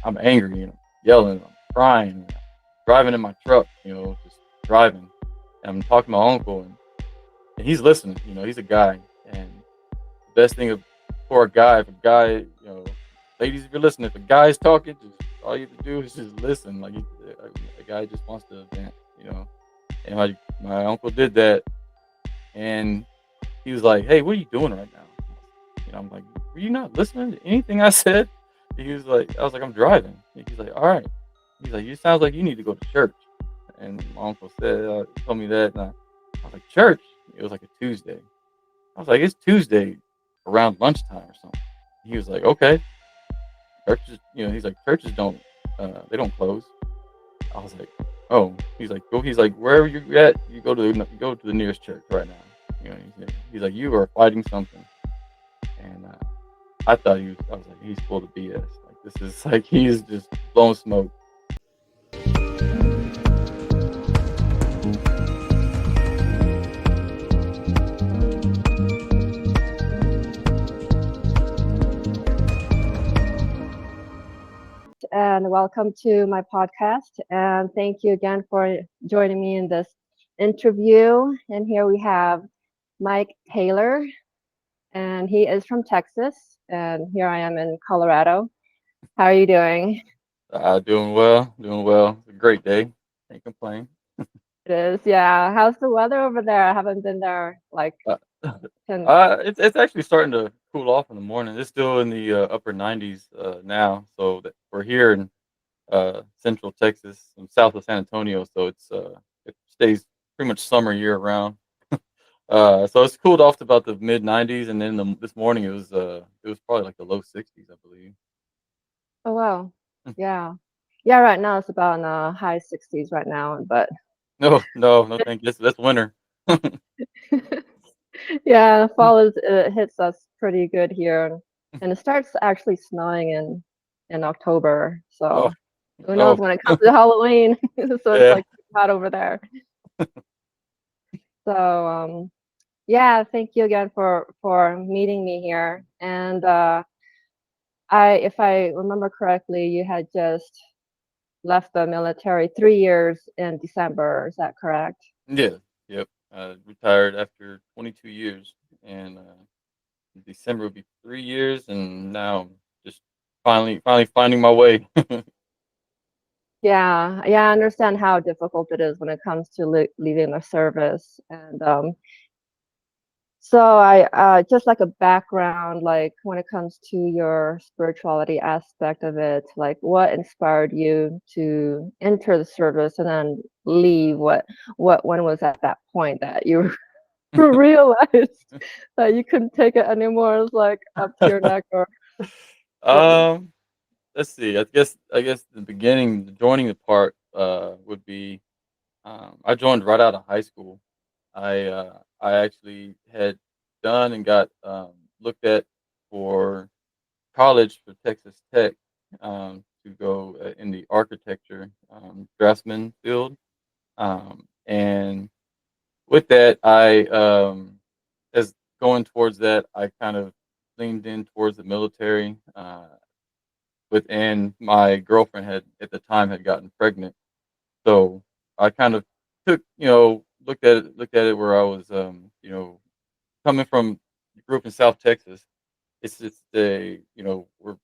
I'm angry, yelling, I'm crying, driving in my truck, just driving. And I'm talking to my uncle, and he's listening. He's a guy, and the best thing for a guy, if a guy, ladies, if you're listening, if a guy's talking, just all you have to do is just listen. Like a guy just wants to vent, you know. And my uncle did that, and he was like, "Hey, what are you doing right now?" I'm like, "Were you not listening to anything I said?" He was like, "I was like, I'm driving." He's like, "All right." He's like, "You sounds like you need to go to church." And my uncle told me that, and I was like, "Church?" It was like a Tuesday. I was like, "It's Tuesday around lunchtime or something." He was like, "Okay." Churches, he's like, "Churches they don't close." I was like, "Oh." He's like, "Go." He's like, "Wherever you're at, you go to the nearest church right now." He's like, "You are fighting something," and I thought I was like, he's full of BS. Like this is like he's just blowing smoke. And welcome to my podcast. And thank you again for joining me in this interview. And here we have Mike Taylor, and he is from Texas. And here I am in Colorado. How are you doing? Doing well, doing well. It's a great day. Can't complain. It is, yeah. How's the weather over there? I haven't been there like Uh, in. it's actually starting to cool off in the morning. It's still in the upper 90s now. So we're here in central Texas, south of San Antonio. So it stays pretty much summer year round. So it's cooled off to about the mid 90s, and then this morning it was probably like the low 60s, I believe. Oh wow, yeah, yeah. Right now it's about in the high 60s right now, but No, no, no, thank you. That's winter. yeah, fall is it hits us pretty good here, and it starts actually snowing in October. Oh, So who knows oh, when it comes to Halloween? So it's yeah. like hot over there. So yeah, thank you again for meeting me here. And if I remember correctly, you had just left the military 3 years in December. Is that correct? Yeah, yep. Retired after 22 years, and December will be 3 years, and now I'm just finally finding my way. Yeah, yeah, I understand how difficult it is when it comes to leaving the service. And so I just like a background, like when it comes to your spirituality aspect of it, like what inspired you to enter the service and then leave? What when was at that point that you realized that you couldn't take it anymore? It's like up to your neck or what? um, let's see. I guess the beginning, the joining the part, would be I joined right out of high school. I actually had done and got looked at for college for Texas Tech, to go in the architecture draftsman field. And with that, as going towards that, I kind of leaned in towards the military. Within my girlfriend had at the time had gotten pregnant, so I kind of took, looked at it where I was, coming from, grew up in South Texas. We're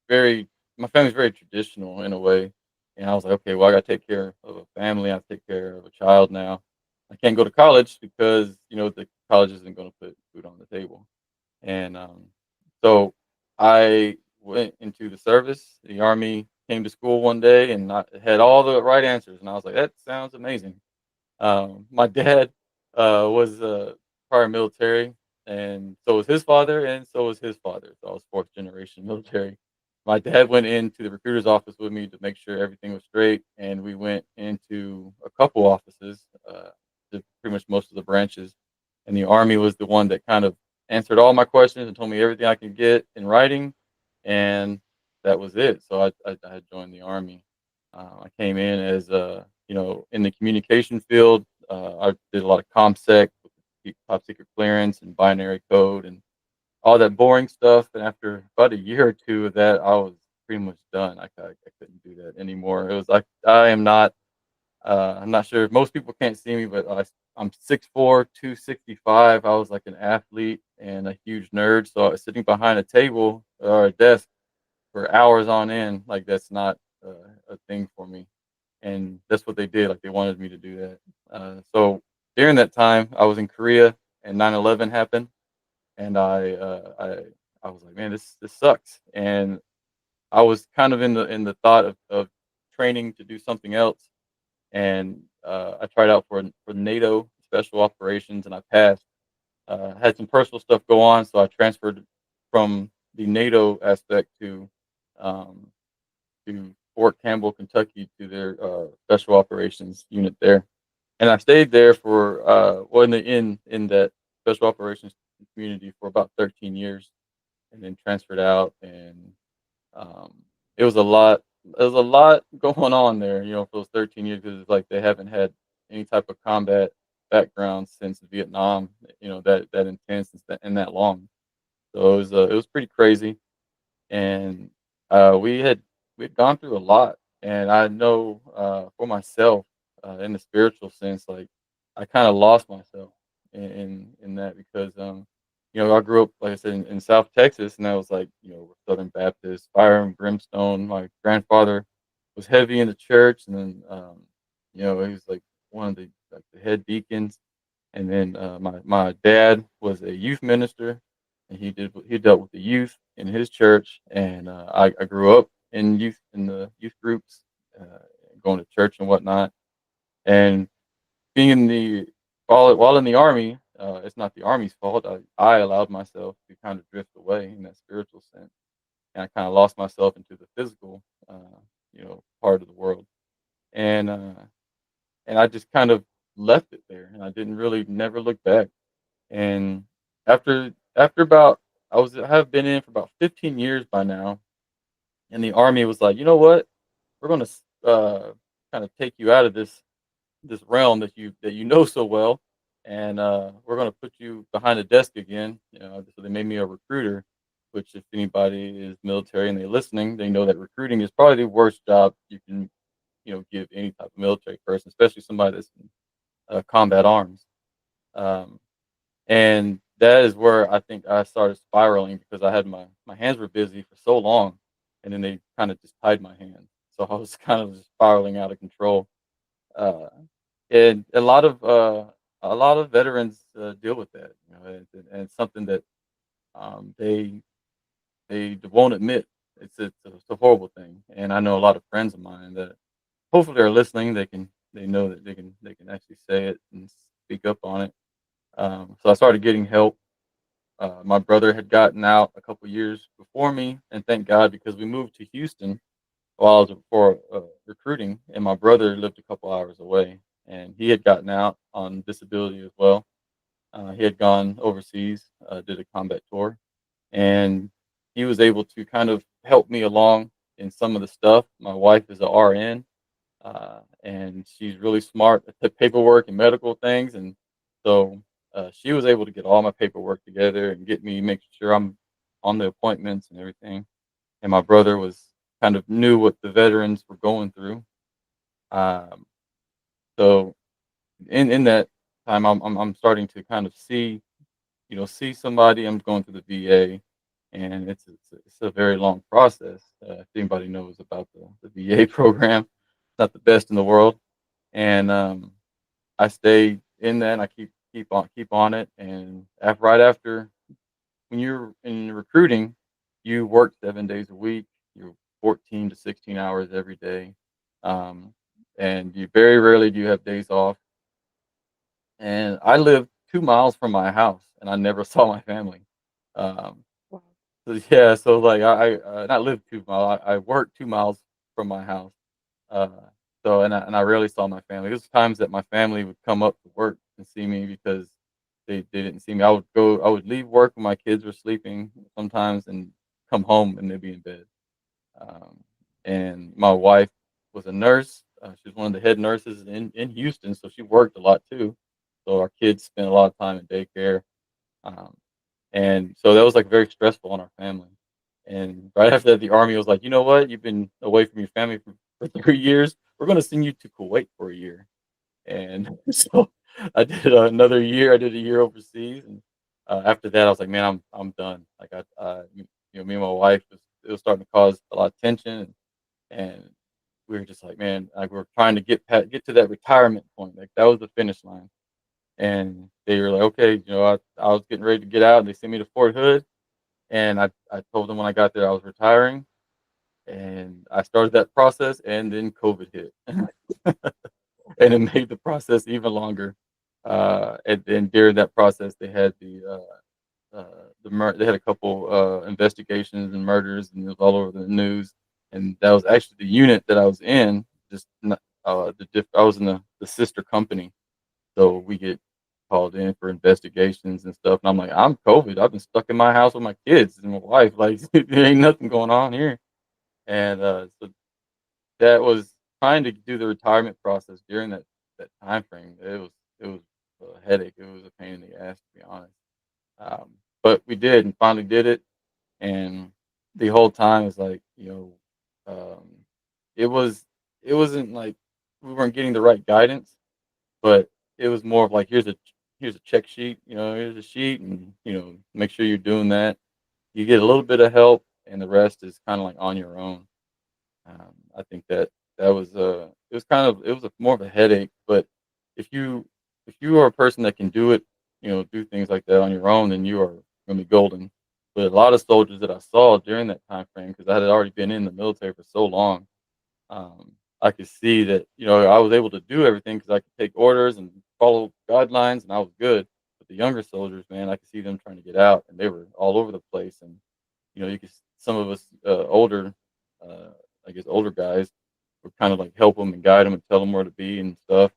very my family's very traditional in a way, and I was like, "Okay, well, I gotta take care of a family, I have to take care of a child now. I can't go to college because, the college isn't gonna put food on the table." And, so I went into the service. The Army came to school one day, and I had all the right answers, and I was like, "That sounds amazing." My dad, was, prior military, and so was his father, and so was his father. So I was fourth generation military. My dad went into the recruiter's office with me to make sure everything was straight, and we went into a couple offices, to pretty much most of the branches, and the Army was the one that kind of answered all my questions and told me everything I could get in writing, and that was it. So I had joined the Army. I came in as in the communication field. I did a lot of ComSec, top secret clearance, and binary code, and all that boring stuff. And after about a year or two of that, I was pretty much done. I couldn't do that anymore. It was like I am not. I'm not sure if most people can't see me, but I'm 6'4", 265. I was like an athlete and a huge nerd. So I was sitting behind a table or a desk for hours on end. Like that's not a thing for me. And that's what they did. Like they wanted me to do that. So during that time, I was in Korea and 9/11 happened, and I was like, man, this sucks. And I was kind of in the thought of training to do something else, and I tried out for NATO special operations, and I passed. Had some personal stuff go on, so I transferred from the NATO aspect um, to Fort Campbell, Kentucky, to their special operations unit there, and I stayed there for well in that special operations community for about 13 years, and then transferred out, and um, it was a lot. There was a lot going on there, for those 13 years because it's like they haven't had any type of combat background since Vietnam, that intense and that long. So it was pretty crazy, and we had gone through a lot, and I know for myself in the spiritual sense, like I kind of lost myself in that because I grew up like I said in South Texas, and I was like Southern Baptist, fire and brimstone. My grandfather was heavy in the church, and then he was like one of the head deacons, and then my dad was a youth minister, and he dealt with the youth in his church, and I grew up in the youth groups, uh, going to church and whatnot, and being in the while in the army. It's not the army's fault. I allowed myself to kind of drift away in that spiritual sense, and I kind of lost myself into the physical, part of the world, and uh, and I just kind of left it there, and I didn't really never look back. And after about I have been in for about 15 years by now, and the army was like, you know what, we're going to kind of take you out of this realm that you know so well, and we're going to put you behind a desk again. So they made me a recruiter, which if anybody is military and they're listening, they know that recruiting is probably the worst job you can give any type of military person, especially somebody that's in combat arms. Um, and that is where I think I started spiraling because I had my hands were busy for so long, and then they kind of just tied my hands, so I was kind of just spiraling out of control. Uh, and a lot of veterans deal with that, and it's something that they won't admit. It's a horrible thing, and I know a lot of friends of mine that hopefully are listening. They know that they can actually say it and speak up on it. So I started getting help. My brother had gotten out a couple years before me, and thank God because we moved to Houston while I was for recruiting, and my brother lived a couple hours away, and he had gotten out on disability as well. He had gone overseas, did a combat tour, and he was able to kind of help me along in some of the stuff. My wife is a RN, and she's really smart at the paperwork and medical things, and so she was able to get all my paperwork together and get me make sure I'm on the appointments and everything. And my brother was kind of knew what the veterans were going through. Um, so in that time, I'm starting to kind of see somebody. I'm going through the VA, and it's a very long process. If anybody knows about the VA program, it's not the best in the world, and I stay in that. And I keep on it, and right after when you're in recruiting, you work 7 days a week. You're 14 to 16 hours every day, um, and you very rarely do you have days off. And I live 2 miles from my house, and I never saw my family. Um, Wow. so yeah, so like I not live 2 miles. I work 2 miles from my house. Uh, and I rarely saw my family. There's times that my family would come up to work and see me because they didn't see me. I would leave work when my kids were sleeping sometimes and come home and they'd be in bed. Um, and my wife was a nurse. She was one of the head nurses in Houston, so she worked a lot too. So our kids spent a lot of time in daycare, um, and so that was like very stressful on our family. And right after that, the army was like, you know what? You've been away from your family for 3 years. We're going to send you to Kuwait for a year. And so I did another year. I did a year overseas, and after that, I was like, man, I'm done. Like me and my wife, it was starting to cause a lot of tension, and we were just like, man, like we're trying to get to that retirement point. Like that was the finish line. And they were like, okay, I was getting ready to get out, and they sent me to Fort Hood, and I told them when I got there I was retiring, and I started that process, and then COVID hit. And it made the process even longer. And then during that process, they had they had a couple investigations and murders, and it was all over the news. And that was actually the unit that I was in. Just I was in the sister company, so we get called in for investigations and stuff. And I'm like, I'm COVID. I've been stuck in my house with my kids and my wife. Like there ain't nothing going on here. And so that was trying to do the retirement process during that time frame. It was a headache. It was a pain in the ass, to be honest. But we did, and finally did it. And the whole time is like, it was it wasn't like we weren't getting the right guidance, but it was more of like, here's a check sheet. Here's a sheet, and make sure you're doing that. You get a little bit of help, and the rest is kind of like on your own. I think that was it was more of a headache. But if you if you are a person that can do it, do things like that on your own, then you are going to be golden. But a lot of soldiers that I saw during that time frame, because I had already been in the military for so long, um, I could see that I was able to do everything because I could take orders and follow guidelines, and I was good. But the younger soldiers, man, I could see them trying to get out, and they were all over the place. And you could some of us older, uh, I guess older guys, would kind of like help them and guide them and tell them where to be and stuff.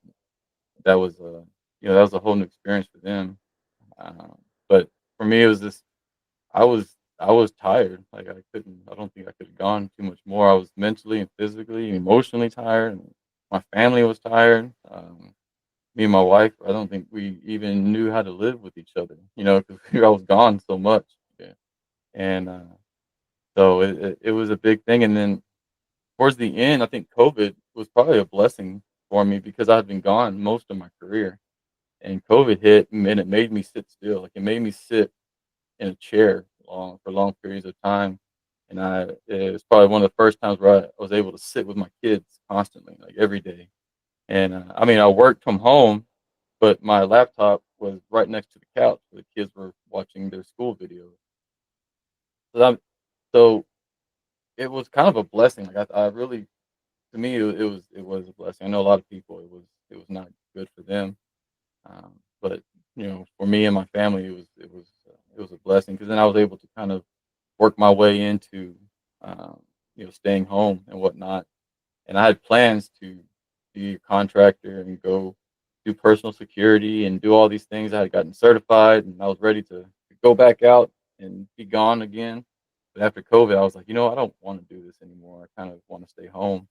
That was that was a whole new experience for them. But for me, it was just I was tired. Like I couldn't. I don't think I could have gone too much more. I was mentally and physically and emotionally tired. And my family was tired. Me and my wife, I don't think we even knew how to live with each other. Because I was gone so much. Yeah. And so it was a big thing. And then towards the end, I think COVID was probably a blessing for me because I had been gone most of my career, and COVID hit, and it made me sit still. Like it made me sit in a chair for long periods of time, and it was probably one of the first times where I was able to sit with my kids constantly, like every day. And I mean, I worked from home, but my laptop was right next to the couch where the kids were watching their school videos. So, so it was kind of a blessing. Like I really, to me, it was a blessing. I know a lot of people, it was not good for them, but for me and my family, it was a blessing because then I was able to kind of work my way into um, staying home and whatnot. And I had plans to be a contractor and go do personal security and do all these things. I had gotten certified, and I was ready to go back out and be gone again. But after COVID, I was like, I don't want to do this anymore. I kind of want to stay home.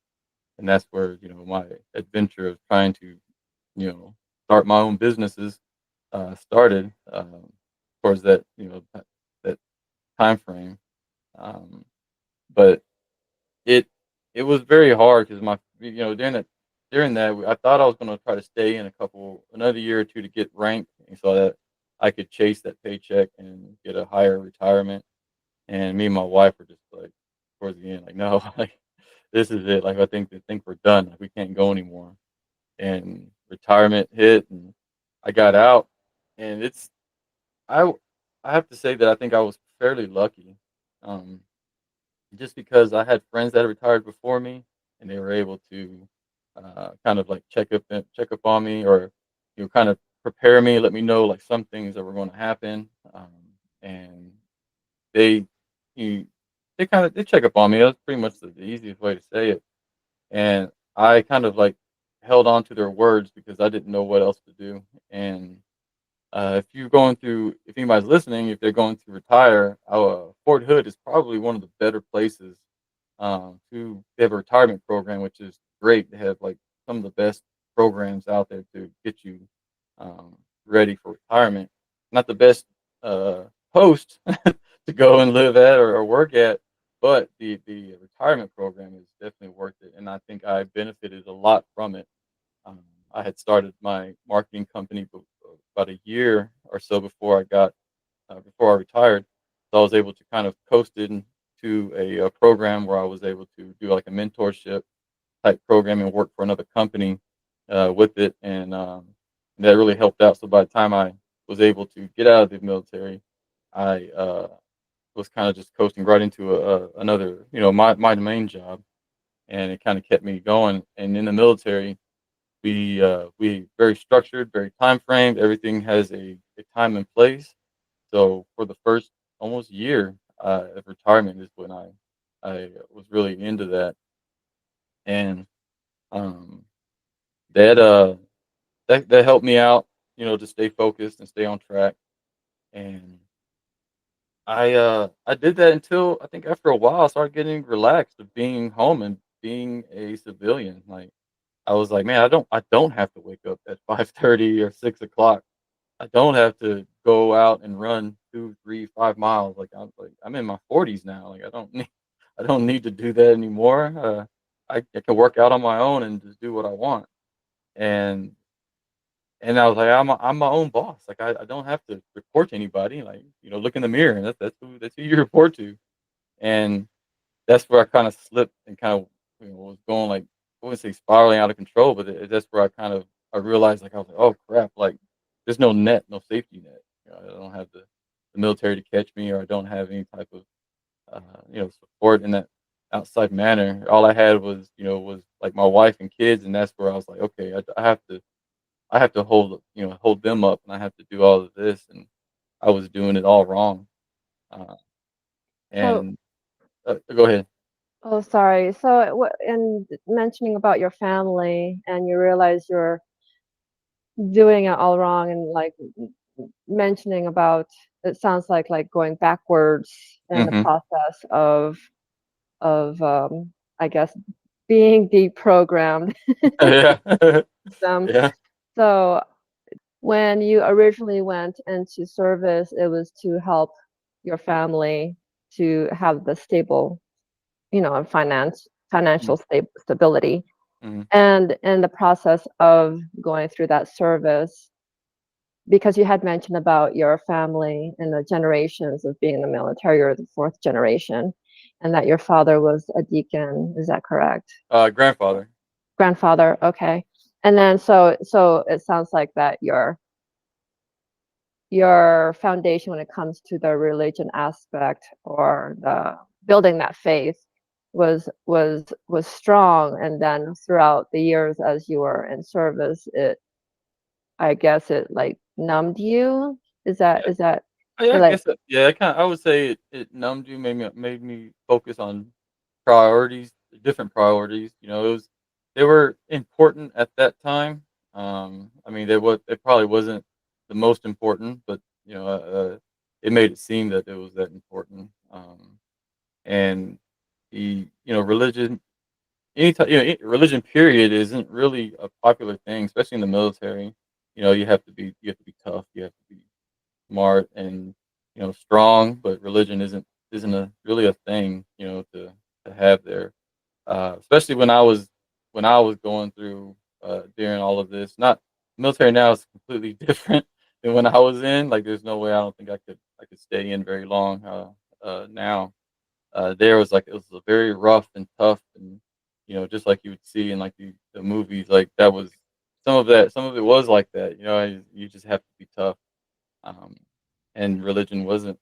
And that's where my adventure of trying to start my own businesses started, towards that time frame. um, but it it was very hard because my during that I thought I was going to try to stay in another year or two to get ranked, and so that I could chase that paycheck and get a higher retirement. And me and my wife were just like, towards the end, like, no, like this is it. Like I think we're done. Like we can't go anymore. And retirement hit, and I got out, and I I have to say that I think I was fairly lucky, um, just because I had friends that had retired before me, and they were able to kind of like check up on me, or kind of prepare me, let me know like some things that were going to happen, and they you they check up on me. That's pretty much the easiest way to say it. And I kind of like held on to their words because I didn't know what else to do. And if anybody's listening, if they're going to retire, Fort Hood is probably one of the better places. They have a retirement program, which is great. They have like some of the best programs out there to get you um, ready for retirement. Not the best uh, post to go and live at or work at, but the retirement program is definitely worth it, and I think I benefited a lot from it. Um, I had started my marketing company about a year or so before I retired, so I was able to kind of coast into a program where I was able to do like a mentorship type program and work for another company with it, and that really helped out. So by the time I was able to get out of the military, I was kind of just coasting right into another, my main job, and it kind of kept me going. And in the military, we very structured, very time framed. Everything has a time and place. So for the first almost year of retirement is when I was really into that, and um, that that helped me out, to stay focused and stay on track. And I did that until I think after a while I started getting relaxed of being home and being a civilian. Like I was like, man, I don't have to wake up at 5:30 or 6 o'clock. I don't have to go out and run 2, 3, 5 miles. I'm in my 40s now. Like I don't need to do that anymore. I can work out on my own and just do what I want. And and I was like, I'm my own boss. Like I don't have to report to anybody. Like, look in the mirror and that's who you report to. And that's where I kind of slipped and kind of, was going like, I wouldn't say spiraling out of control, but that's where I realized, like, I was like, oh crap, like there's no net, no safety net. I don't have the military to catch me, or I don't have any type of support in that outside manner. All I had was like my wife and kids, and that's where I was like, okay, I have to hold them up, and I have to do all of this, and I was doing it all wrong. Uh, So, and Go ahead. oh, sorry. So, in mentioning about your family, and you realize you're doing it all wrong, and like mentioning about, it sounds like going backwards in the Hmm. process of I guess being deprogrammed. Yeah. Um, Yeah. so when you originally went into service, it was to help your family to have the stable, financial stability. Mhm. And in the process of going through that service, because you had mentioned about your family and the generations of being in the military, you're the fourth generation, and that your father was a deacon. Is that correct? Grandfather. Grandfather, okay. And then so it sounds like that your foundation when it comes to the religion aspect or the building that faith was strong, and then throughout the years as you were in service, it, I guess, it like numbed you. Is that Yeah. is that Yeah, you're I like, guess yeah, I would say it numbed you, made me focus on priorities, different priorities. They were important at that time. I mean, it probably wasn't the most important, but it made it seem that it was that important. And religion, anytime, religion period isn't really a popular thing, especially in the military. You have to be tough, you have to be smart and strong, but religion isn't a really a thing, to have there. Especially when I was going through during all of this. Not military now is completely different than when I was in. Like there's no way, I don't think I could stay in very long now. There was like, it was a very rough and tough, and just like you would see in like the movies, like that was some of it was like that. You just have to be tough. um, and religion wasn't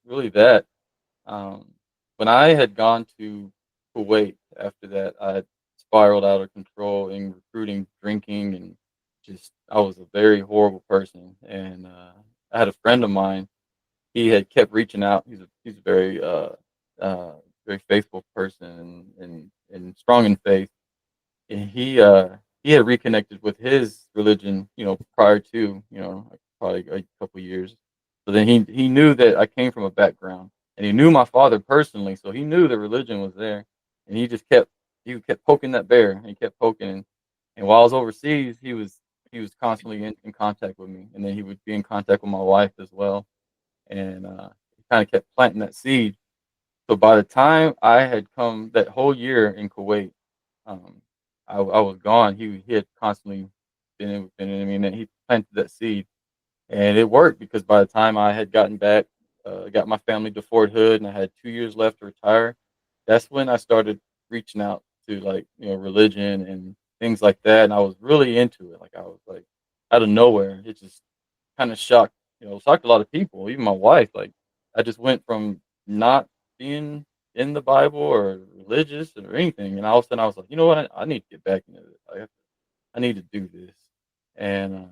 really that. Um, when I had gone to Kuwait after that, I had spiraled out of control in recruiting, drinking, and just I was a very horrible person. And I had a friend of mine. He had kept reaching out. He's a uh, very faithful person, and strong in faith, and he had reconnected with his religion, prior to, like probably a couple years. So then he knew that I came from a background, and he knew my father personally, so he knew the religion was there, and he kept poking that bear, and he kept poking, and while I was overseas, he was constantly in contact with me, and then he would be in contact with my wife as well, and he kind of kept planting that seed. So by the time I had come that whole year in Kuwait, um, I was gone. He had constantly been in me, and then he planted that seed, and it worked because by the time I had gotten back, got my family to Fort Hood, and I had 2 years left to retire. That's when I started reaching out to like religion and things like that, and I was really into it. Like I was like out of nowhere, it just kind of shocked shocked a lot of people, even my wife. Like I just went from not being in the Bible or religious or anything, and all of a sudden I was like, you know what, I need to get back into it. I need to do this, and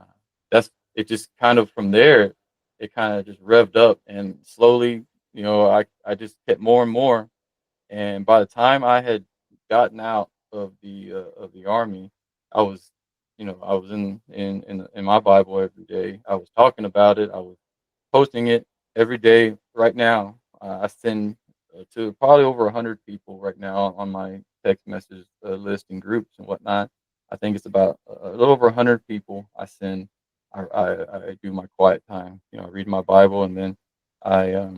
that's it. Just kind of from there, it kind of just revved up, and slowly, I just kept more and more. And by the time I had gotten out of the army, I was, I was in my Bible every day. I was talking about it. I was posting it every day. Right now, I send to probably over 100 people right now on my text message list and groups and whatnot. I think it's about a little over 100 people. I send. I do my quiet time. I read my Bible, and then I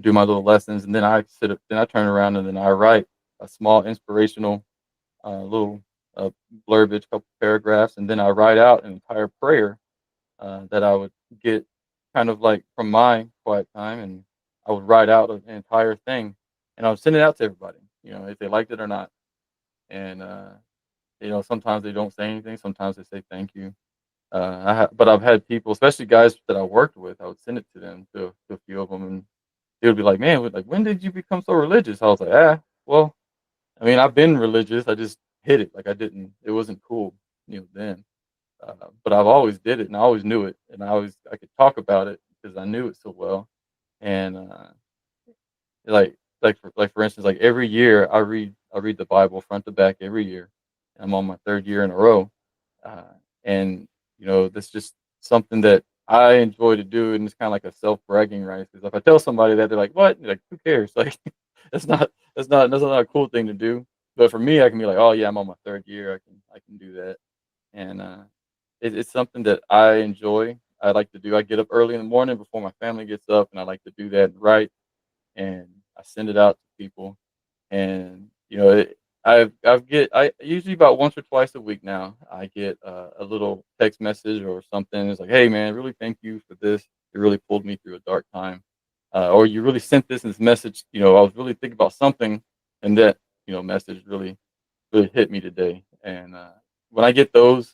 do my little lessons, and then I sit up. Then I turn around and then I write a small inspirational little uh, blurbage, couple paragraphs, and then I write out an entire prayer that I would get kind of like from my quiet time, and I would write out an entire thing, and I would send it out to everybody, if they liked it or not. And sometimes they don't say anything, sometimes they say thank you. But I've had people, especially guys that I worked with, I would send it to them, to a few of them, and they would be like, "Man, like when did you become so religious?" I was like, well, I mean, I've been religious, I just hid it, like I didn't, it wasn't cool, then. But I've always did it, and I always knew it, and I could talk about it because I knew it so well. And like for instance, like every year I read the Bible front to back every year. I'm on my third year in a row, uh, and that's just something that I enjoy to do, and it's kind of like a self bragging, right? Because if I tell somebody that, they're like, "What?" They're like, "Who cares?" Like that's not a cool thing to do. But for me, I can be like, "Oh yeah, I'm on my third year. I can do that." And it's something that I enjoy. I like to do. I get up early in the morning before my family gets up, and I like to do that and write, and I send it out to people. And I usually about once or twice a week now. I get a little text message or something. It's like, "Hey man, really thank you for this. It really pulled me through a dark time," or "You really sent this message. I was really thinking about something, and that message really hit me today." And when I get those,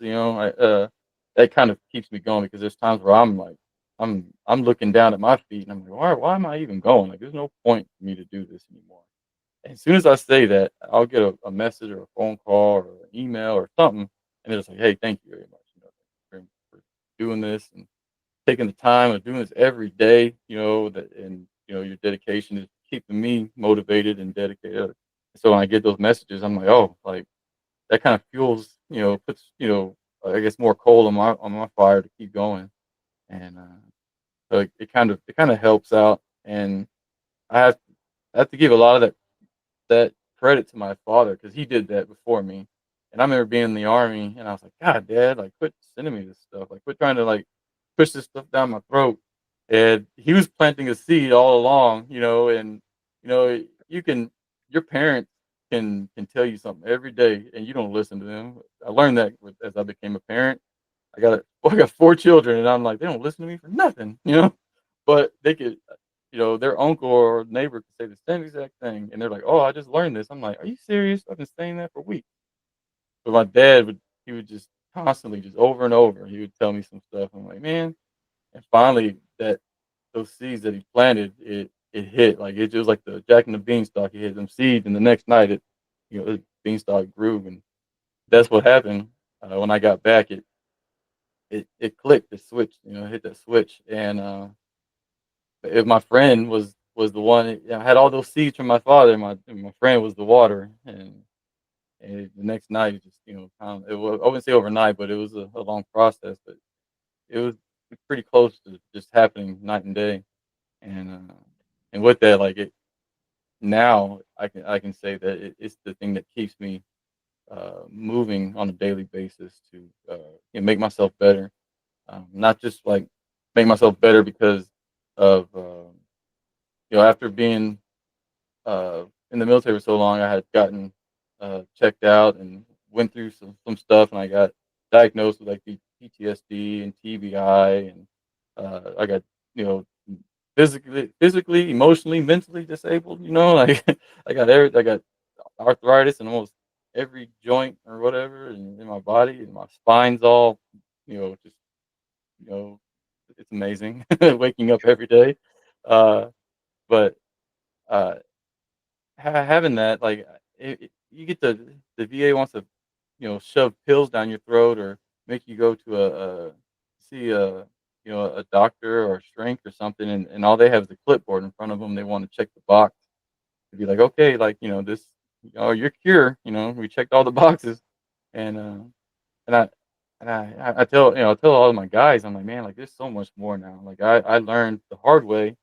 that kind of keeps me going, because there's times where I'm like, I'm looking down at my feet, and I'm like, why am I even going? Like, there's no point for me to do this anymore. And as soon as I say that, I'll get a message or a phone call or an email or something, and they're just like, "Hey, thank you very much, for doing this and taking the time of doing this every day, and your dedication is keeping me motivated and dedicated." So when I get those messages, I'm like, oh, like that kind of fuels, puts, I guess more coal on my fire to keep going. And so it kind of helps out. And I have I have to give a lot of that credit to my father, because he did that before me. And I remember being in the army, and I was like, "God, Dad, like quit sending me this stuff. Like quit trying to like push this stuff down my throat." And he was planting a seed all along, and you can your parents can tell you something every day, and you don't listen to them. I learned that as I became a parent. I got 4 children, and I'm like, they don't listen to me for nothing. But they could, their uncle or neighbor could say the same exact thing, and they're like, "Oh, I just learned this." I'm like, "Are you serious? I've been saying that for weeks." But my dad he would just constantly, just over and over, he would tell me some stuff. I'm like, "Man." And finally, that those seeds that he planted, it hit. Like it was like the Jack and the Beanstalk. He hit them seeds, and the next night, the beanstalk grew, and that's what happened. When I got back, it clicked, it switched, hit that switch. And if my friend was the one, had all those seeds from my father. My friend was the water, and the next night, it just I wouldn't say overnight, but it was a long process. But it was pretty close to just happening night and day. And and with that, like it now, I can say that it's the thing that keeps me moving on a daily basis to make myself better. Not just like make myself better because of after being in the military for so long, I had gotten checked out and went through some stuff, and I got diagnosed with like PTSD and TBI, and I got you know physically, emotionally, mentally disabled. Like I got arthritis in almost every joint or whatever in my body, and my spine's all just you know it's amazing waking up every day. Uh, but uh, having that, like, you get the VA wants to, shove pills down your throat or make you go to see a doctor or a shrink or something, and all they have is a clipboard in front of them. They want to check the box to be like, okay, like, this, your cure, we checked all the boxes, and and I I tell I tell all of my guys, I'm like, man, like, there's so much more now. Like, I learned the hard way,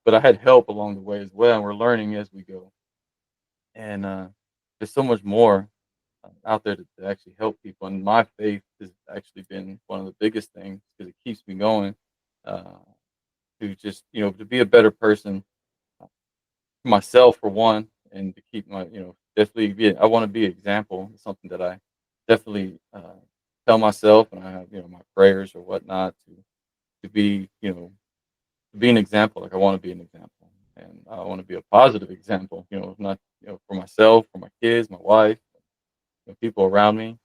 but I had help along the way as well, and we're learning as we go. And there's so much more out there to actually help people. And my faith has actually been one of the biggest things because it keeps me going uh, to just to be a better person for myself for one, and to keep my definitely be. I want to be an example. It's something that I definitely tell myself, and I have my prayers or whatnot to be to be an example. Like I want to be an example, and I want to be a positive example. Not for myself, for my kids, my wife, people around me.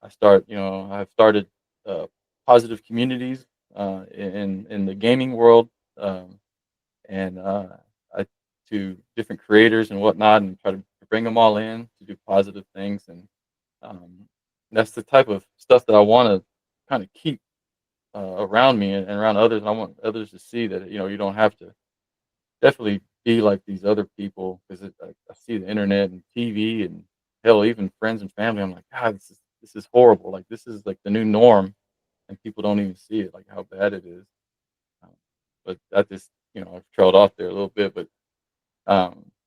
I've started uh, positive communities in the gaming world, um, and I to different creators and whatnot, and try to bring them all in to do positive things, and um, that's the type of stuff that I want to kind of keep around me and around others. And I want others to see that you don't have to definitely be like these other people because I see the internet and TV and hell, even friends and family. I'm like, God, this is horrible. Like this is like the new norm, and people don't even see it, like how bad it is. Um, but I just, I've trailed off there a little bit, but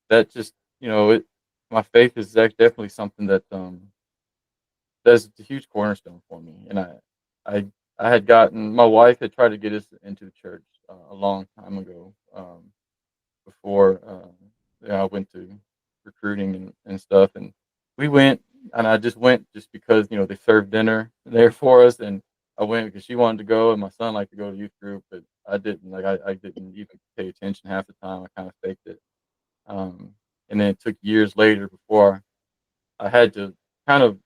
that just, it. My faith is definitely something that's a huge cornerstone for me, and I, I had gotten my wife had tried to get us into the church a long time ago. Before I went to recruiting and stuff, and we went, and I just went just because they served dinner there for us, and I went because she wanted to go, and my son liked to go to youth group, but I didn't. Like I didn't even pay attention half the time. I kind of faked it, um, and then it took years later before I had to kind of,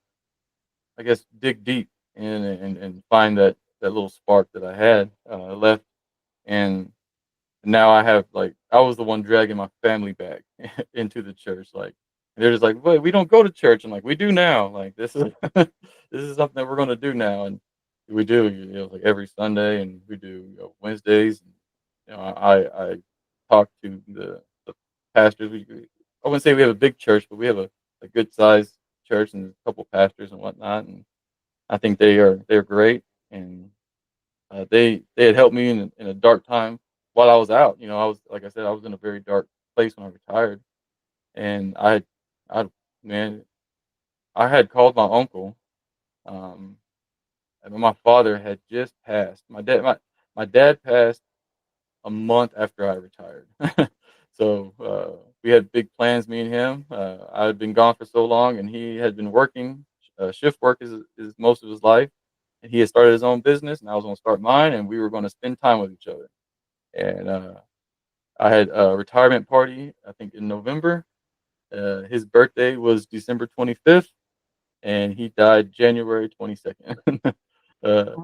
I guess, dig deep and find that little spark that I had left, and now I have like I was the one dragging my family back into the church, like, and they're just like, "Wait, we don't go to church." I'm like, "We do now. Like this is this is something that we're gonna do now." And we do, like every Sunday, and we do Wednesdays. And, I talk to the pastors. I wouldn't say we have a big church, but we have a good sized church and a couple pastors and whatnot. And I think they're great, and they had helped me in a dark time while I was out. I was, like I said, I was in a very dark place when I retired, and I man, I had called my uncle, um, and my father had just passed. My dad passed a month after I retired, so we had big plans, me and him. I had been gone for so long, and he had been working shift work is most of his life, and he had started his own business, and I was going to start mine, and we were going to spend time with each other. And I had a retirement party, I think in November. His birthday was December 25th, and he died January 22nd. uh,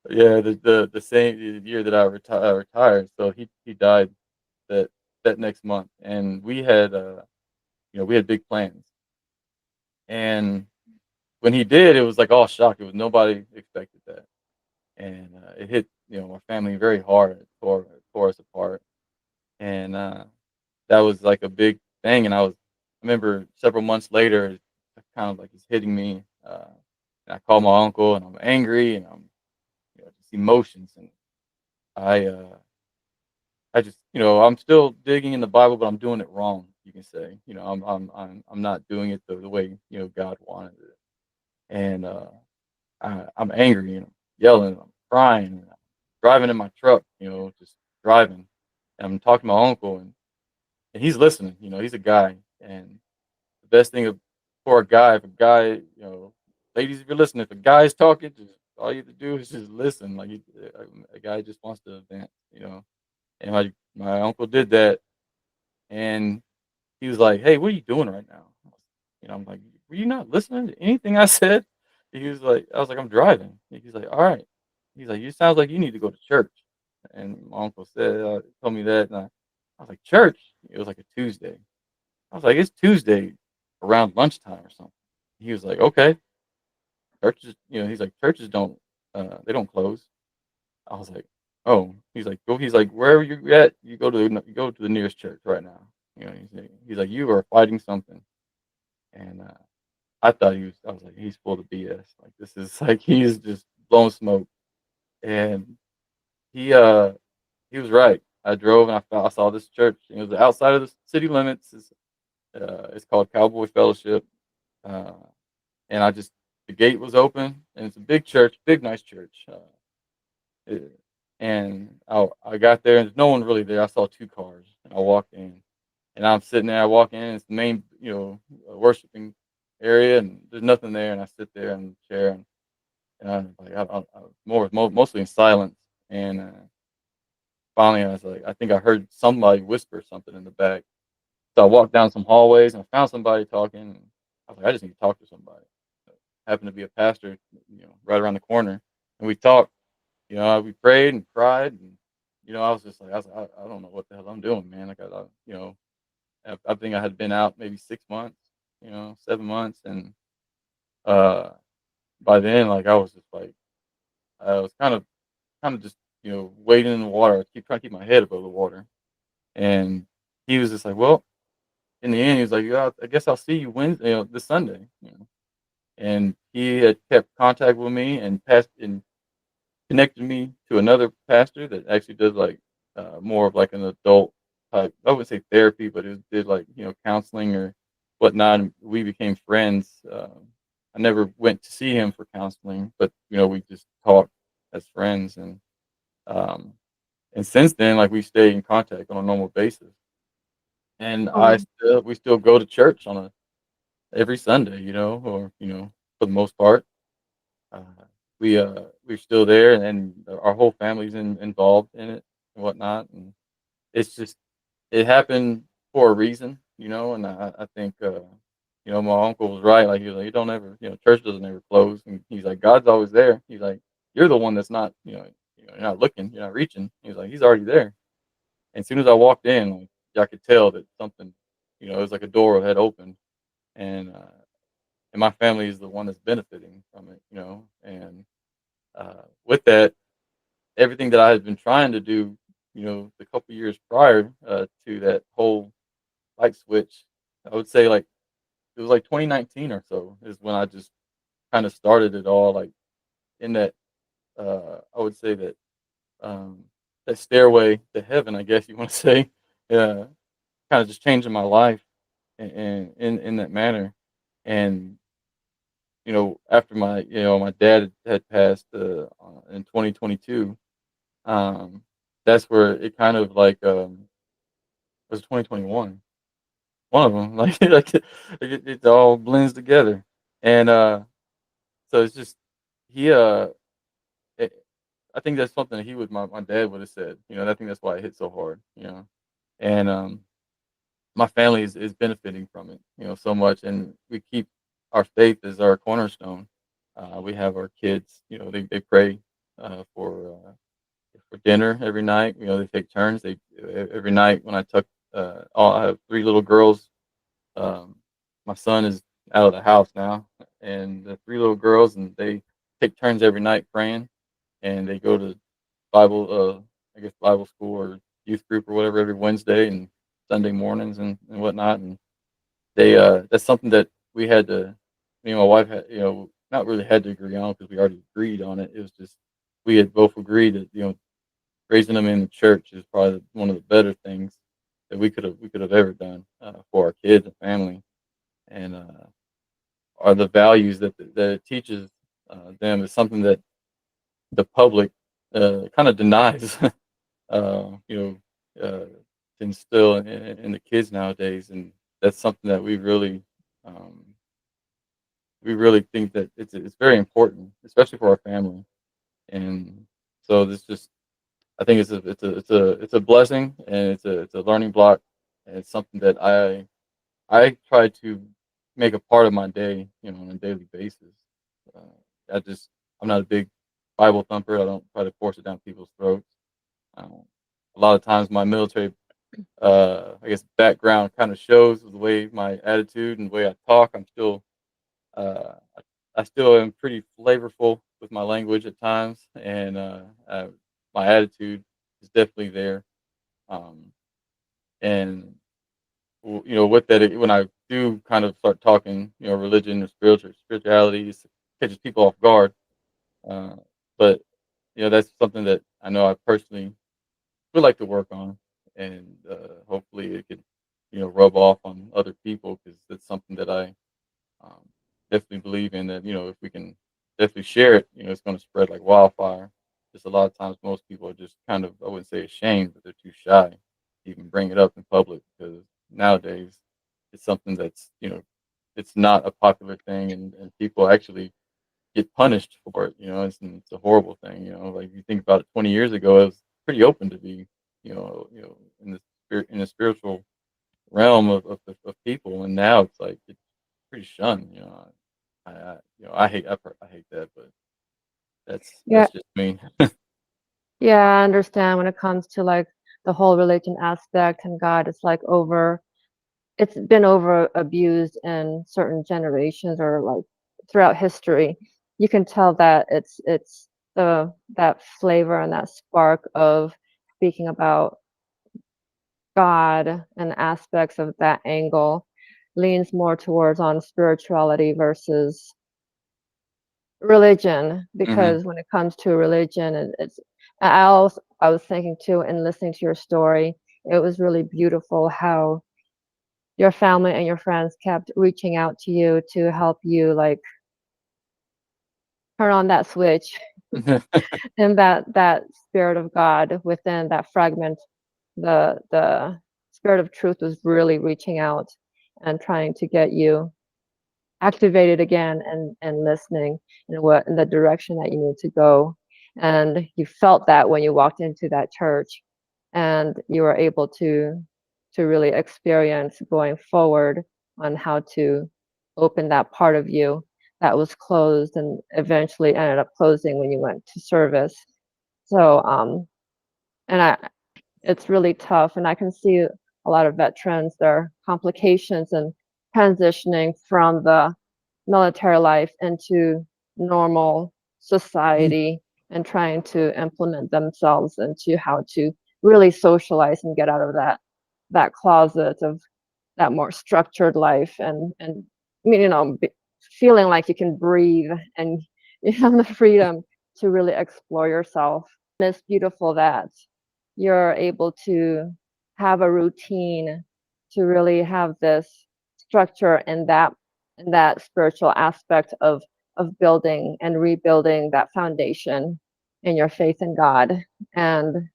yeah, the same year that I retired. So he died that that next month, and we had big plans. And when he did, it was like all shock. It was nobody expected that, and it hit my family very hard. It tore us apart, and that was like a big thing. And I remember several months later, it kind of like it's hitting me. And I call my uncle, and I'm angry, and I'm just emotions, and I uh, I just I'm still digging in the Bible, but I'm doing it wrong. You can say I'm not doing it the way God wanted it, and I'm angry and I'm yelling, I'm crying, and I'm driving in my truck, just driving. And I'm talking to my uncle, and he's listening. He's a guy, And the best thing for a guy, if a guy, ladies, if you're listening, if a guy's talking, just all you have to do is just listen. Like a guy just wants to advance. And my uncle did that, and he was like, "Hey, what are you doing right now?" I'm like, "Were you not listening to anything I said?" He was like, I was like, "I'm driving." He's like, "All right." He's like, "You sounds like you need to go to church." And my uncle told me that, and I was like, "Church?" It was like a Tuesday. I was like, "It's Tuesday around lunchtime or something." He was like, "Okay." Churches, he's like, "Churches don't, they don't close." I was like, "Oh." He's like, "Go." He's like, "Wherever you're at, you go to the nearest church right now." He's like, "You are fighting something," and I thought I was like, "He's full of BS. Like this is like he's just blowing smoke." And he uh he was right. I drove and I saw this church. It was outside of the city limits. It's called Cowboy Fellowship. Uh, and the gate was open, and it's a big church, big nice church. Uh, and I got there, and there's no one really there. I saw two cars, and I walked in, and I'm sitting there. I walk in, and it's the main, worshiping area, and there's nothing there. And I sit there in the chair, and I'm like, mostly in silence. And finally, I was like, I think I heard somebody whisper something in the back. So I walked down some hallways, and I found somebody talking. And I was like, I just need to talk to somebody. Happened to be a pastor, right around the corner, and we talked. We prayed and cried, and I was just like, I don't know what the hell I'm doing, man. Like, I think I had been out maybe 6 months, 7 months, and uh, by then, like, I was just like, I was kind of just, wading in the water. I keep trying to keep my head above the water, and he was just like, well, in the end, he was like, yeah, I guess I'll see you Wednesday, this Sunday, and he had kept contact with me and passed and connected me to another pastor that actually does like more of like an adult type. I wouldn't say therapy, but it did like counseling or whatnot. And we became friends. I never went to see him for counseling, but we just talked as friends, um, and since then, like we stay in contact on a normal basis. And Oh, we still go to church on a every Sunday, or for the most part. Uh, we're still there, and our whole family's involved in it and whatnot. And it's just it happened for a reason, And I think my uncle was right. Like he was like, you don't ever, church doesn't ever close. And he's like, God's always there. He's like, you're the one that's not, you're not looking, you're not reaching. He's like, he's already there. And as soon as I walked in, like, I could tell that something, it was like a door had opened, and my family is the one that's benefiting from it, And with that, everything that I had been trying to do, the couple years prior to that whole light switch, I would say like it was like 2019 or so is when I just kind of started it all, like in that I would say that um, that stairway to heaven, I guess you want to say, kind of just changing my life in that manner. And after my dad had passed in 2022. Um, that's where it kind of like, was 2021. One of them, it all blends together, and so it's just he. It, I think that's something that my dad would have said. I think that's why it hit so hard. And my family is benefiting from it. So much, and we keep our faith as our cornerstone. We have our kids. They pray for dinner every night. They take turns. They every night when I tuck. I have three little girls. Um, my son is out of the house now, and the three little girls, and they take turns every night praying, and they go to Bible, I guess Bible school or youth group or whatever every Wednesday and Sunday mornings and whatnot. And that's something that we had to, me and my wife had, not really had to agree on because we already agreed on it. It was just we had both agreed that raising them in the church is probably one of the better things that we could have ever done for our kids and family, and are the values that it teaches them is something that the public kind of denies, uh, you know, uh, to instill in the kids nowadays, and that's something that um, we really think that it's very important, especially for our family. And so this just I think it's a blessing, and it's a learning block, and it's something that I try to make a part of my day, on a daily basis. Uh, I'm not a big Bible thumper. I don't try to force it down people's throats. Um, a lot of times, my military, I guess, background kind of shows with the way my attitude and the way I talk. I still am pretty flavorful with my language at times, and my attitude is definitely there. Um, and with that, when I do kind of start talking, religion or spirituality, it catches people off guard. Uh, but that's something that I know I personally would like to work on, and hopefully it could, rub off on other people, because that's something that I definitely believe in. That if we can definitely share it, it's going to spread like wildfire. Just a lot of times, most people are just kind of, I wouldn't say ashamed, but they're too shy to even bring it up in public, because nowadays it's something that's it's not a popular thing, and people actually get punished for it. It's a horrible thing. Like, you think about it, 20 years ago, it was pretty open to be, in the spiritual realm of people, and now it's like it's pretty shunned. I hate that, but Yeah, that's just me. yeah, I understand when it comes to like the whole religion aspect and God, it's been over abused in certain generations or like throughout history. You can tell that it's the that flavor and that spark of speaking about God and aspects of that angle leans more towards on spirituality versus religion, Hmm. because when it comes to religion, I was thinking too, and listening to your story, it was really beautiful how your family and your friends kept reaching out to you to help you like turn on that switch and that spirit of God within that fragment. The spirit of truth was really reaching out and trying to get you activated again and listening in the direction that you need to go. And you felt that when you walked into that church, and you were able to really experience going forward on how to open that part of you that was closed and eventually ended up closing when you went to service. So and I it's really tough, and I can see a lot of veterans, their complications and transitioning from the military life into normal society and trying to implement themselves into how to really socialize and get out of that closet of that more structured life and I mean, feeling like you can breathe and you have the freedom to really explore yourself. And it's beautiful that you're able to have a routine to really have this structure in that spiritual aspect of building and rebuilding that foundation in your faith in God. And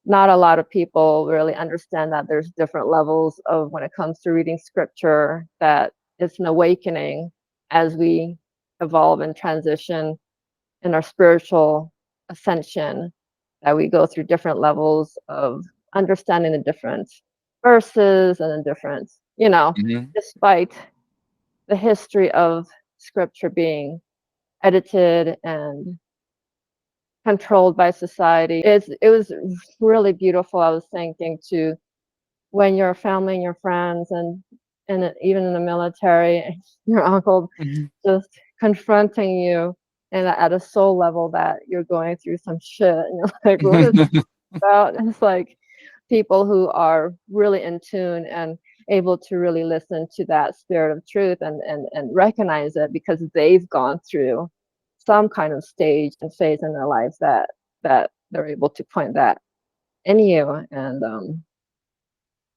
not a lot of people really understand that there's different levels of when it comes to reading scripture, that it's an awakening as we evolve and transition in our spiritual ascension, that we go through different levels of understanding the different verses and the different, Hmm. despite the history of scripture being edited and controlled by society. It was really beautiful. I was thinking to when your family and your friends and even in the military, your uncle Hmm. just confronting you and at a soul level that you're going through some shit and you're like, what is about? And it's like people who are really in tune and able to really listen to that spirit of truth and recognize it because they've gone through some kind of stage and phase in their lives that they're able to point that in you. And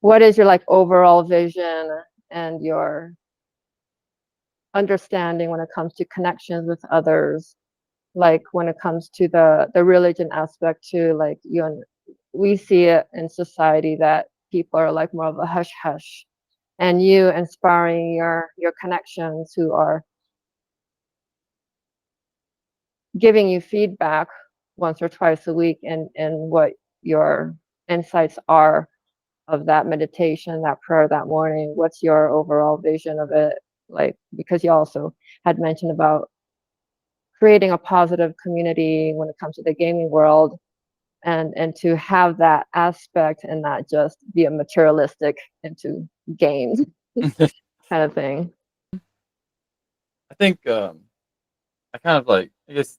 what is your like overall vision and your understanding when it comes to connections with others, like when it comes to the religion aspect too, like we see it in society that people are like more of a hush hush, and you inspiring your connections who are giving you feedback once or twice a week and what your insights are of that meditation, that prayer that morning. What's your overall vision of it? Like, because you also had mentioned about creating a positive community when it comes to the gaming world, and to have that aspect and not just be a materialistic into games kind of thing. I think I kind of like I guess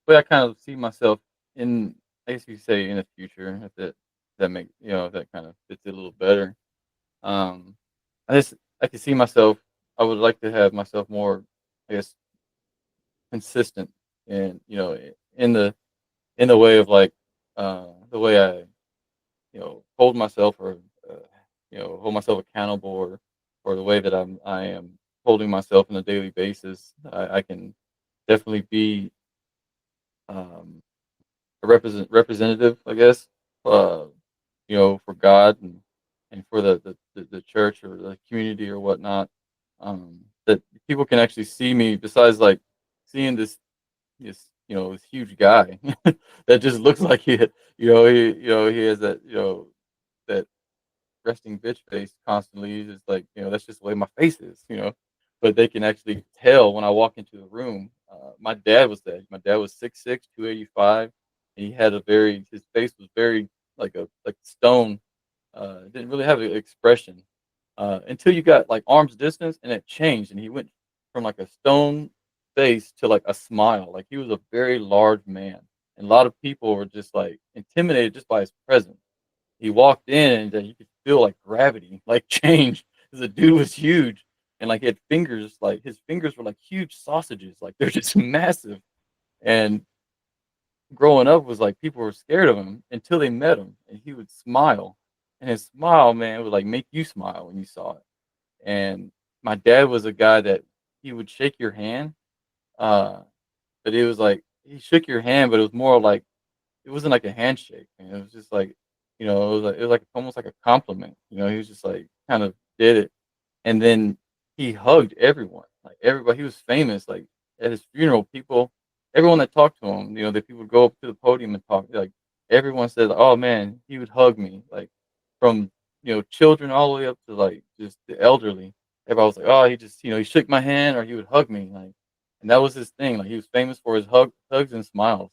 the way I kind of see myself in I guess you could say in the future if that make if that kind of fits it a little better. Um, I just I can see myself. I would like to have myself more, I guess, consistent, and in the way of like the way I hold myself or uh, hold myself accountable, or the way that I am holding myself on a daily basis. I can definitely be um, a representative, I guess, uh, for God and for the church or the community or whatnot. That people can actually see me besides like seeing this huge guy that just looks like he has that resting bitch face constantly. He's just like, that's just the way my face is. But they can actually tell when I walk into the room. My dad was there. My dad was 6'6", 285, and he had his face was very like stone. Didn't really have an expression until you got like arm's distance, and it changed, and he went from like a stone face to like a smile. Like he was a very large man, and a lot of people were just like intimidated just by his presence. He walked in and you could feel like gravity, like change, because the dude was huge, and like he had fingers, like his fingers were like huge sausages, like they're just massive. And growing up was like people were scared of him until they met him, and he would smile, and his smile, man, would like make you smile when you saw it. And my dad was a guy that he would shake your hand, uh, but it was like he shook your hand, but it was more like it wasn't like a handshake, man. It was just like, it was like almost like a compliment. He was just like kind of did it, and then he hugged everyone, like everybody. He was famous, like at his funeral, everyone that talked to him, that people would go up to the podium and talk. Like everyone said, "Oh man, he would hug me," like from children all the way up to like just the elderly. Everybody was like, "Oh, he just he shook my hand or he would hug me," like, and that was his thing. Like he was famous for his hugs and smiles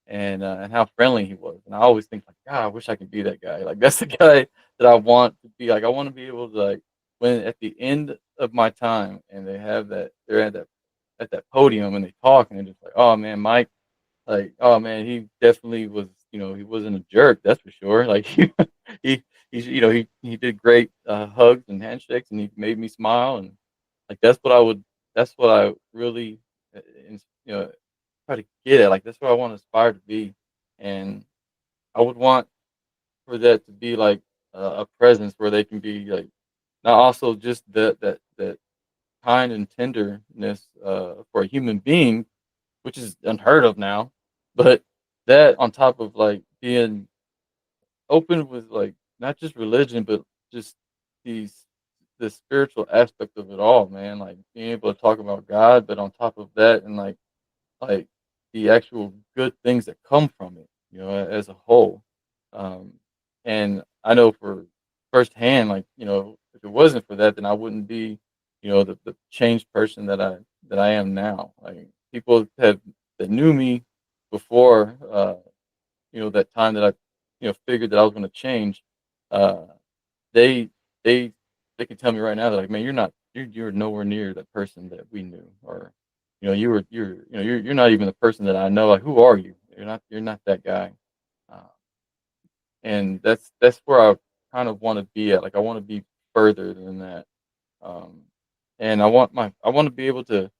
and how friendly he was. And I always think like, God, I wish I could be that guy. Like that's the guy that I want to be. Like I want to be able to like when at the end of my time and they're at that podium and they talk and they're just like, oh man, Mike, like oh man, he definitely was. He wasn't a jerk, that's for sure. Like he he did great hugs and handshakes and he made me smile and like that's what I really uh, you know try to get at. Like that's what I want to aspire to be, and I would want for that to be like a presence where they can be like not also just that kind and tenderness for a human being, which is unheard of now, but that on top of like being open with like not just religion, but just these the spiritual aspect of it all, man. Like being able to talk about God, but on top of that, and like the actual good things that come from it, as a whole. Um, and I know for firsthand, like, if it wasn't for that, then I wouldn't be, the changed person that I am now. Like people that knew me before, that time that I, figured that I was going to change. Uh, they they they can tell me right now that like, man, you're nowhere near that person that we knew, or you're not even the person that I know. Like, who are you? You're not that guy. Uh, and that's where I kind of want to be at. Like, I want to be further than that. Um, and I want to be able to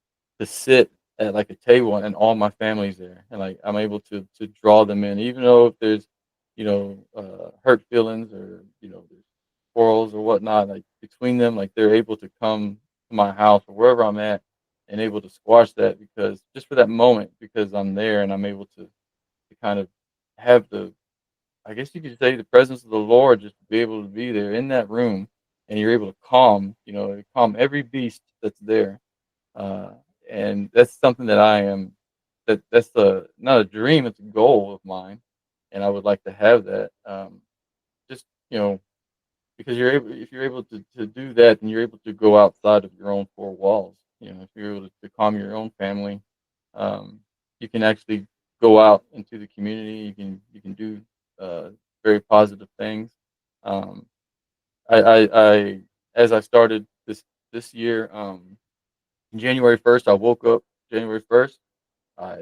sit at like a table and all my family's there, and like I'm able to draw them in, even though if there's hurt feelings or there's quarrels or whatnot, like between them, like they're able to come to my house or wherever I'm at and able to squash that because just for that moment because I'm there and I'm able to kind of have the I guess you could say the presence of the Lord just to be able to be there in that room and you're able to calm every beast that's there. Uh, and that's something that I am that's the not a dream, it's a goal of mine, and I would like to have that. Just because if you're able to do that, then you're able to go outside of your own four walls. If you're able to calm your own family, um, you can actually go out into the community. You can do uh, very positive things. Um, I as I started this year, January 1st, I woke up January 1st. I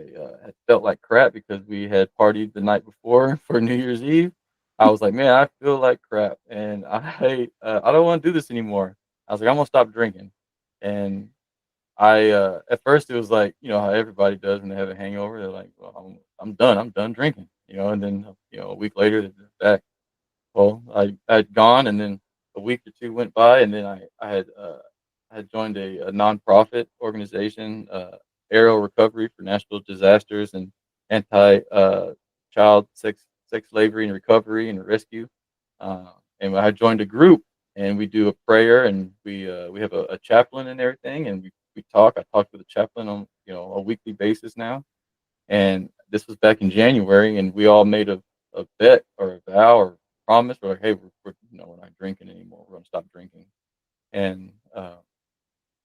had felt like crap because we had partied the night before for New Year's Eve. I was like, "Man, I feel like crap, and I don't wanna do this anymore." I was like, "I'm gonna stop drinking." And at first, it was like, how everybody does when they have a hangover. They're like, "Well, I'm done. I'm done drinking," and then, a week later, they're back. Well, I'd gone, and then a week or 2 went by, and then I had joined a nonprofit organization, Aerial Recovery for National Disasters and anti, child sex slavery and recovery and rescue. Uh, and I joined a group, and we do a prayer, and we have a chaplain and everything, and we talk. I talk to the chaplain on, a weekly basis now, and this was back in January, and we all made a bet or a vow or promise. We're like, hey, we're not drinking anymore. We're gonna stop drinking. And a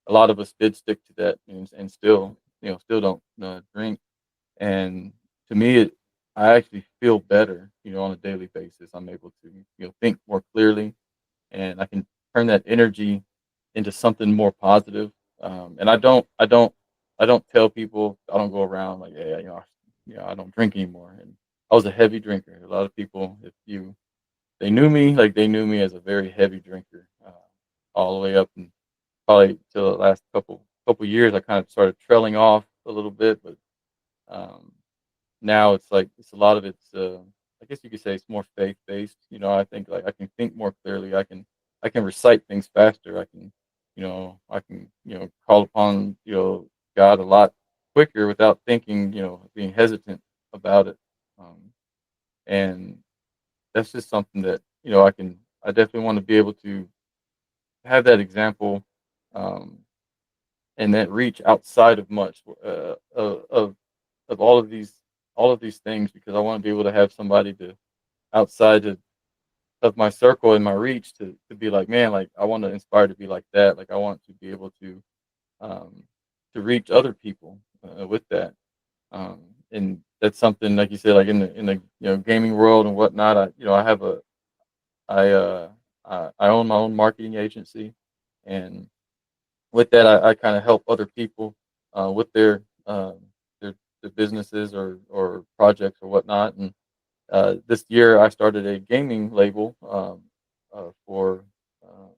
lot of us did stick to that, and still don't drink. And to me, I actually feel better, on a daily basis. I'm able to, think more clearly, and I can turn that energy into something more positive. And I don't tell people. I don't go around like, hey, I don't drink anymore. And I was a heavy drinker. A lot of people, if you they knew me, like they knew me as a very heavy drinker, all the way up and probably till the last couple years. I kind of started trailing off a little bit, but um, now it's like it's a lot of it's I guess you could say it's more faith based. I think like I can think more clearly. I can recite things faster. I can call upon God a lot quicker without thinking, being hesitant about it. Um, and that's just something that I definitely want to be able to have that example, um, and that reach outside of much of all of these things, because I want to be able to have somebody to outside of my circle and my reach to be like, man, like I want to inspire to be like that. Like I want to be able um, to reach other people with that. Um, and that's something like you said, like in the gaming world and whatnot. I have I uh I own my own marketing agency, and with that, I kind of help other people with their their businesses or projects or whatnot. And this year, I started a gaming label for uh,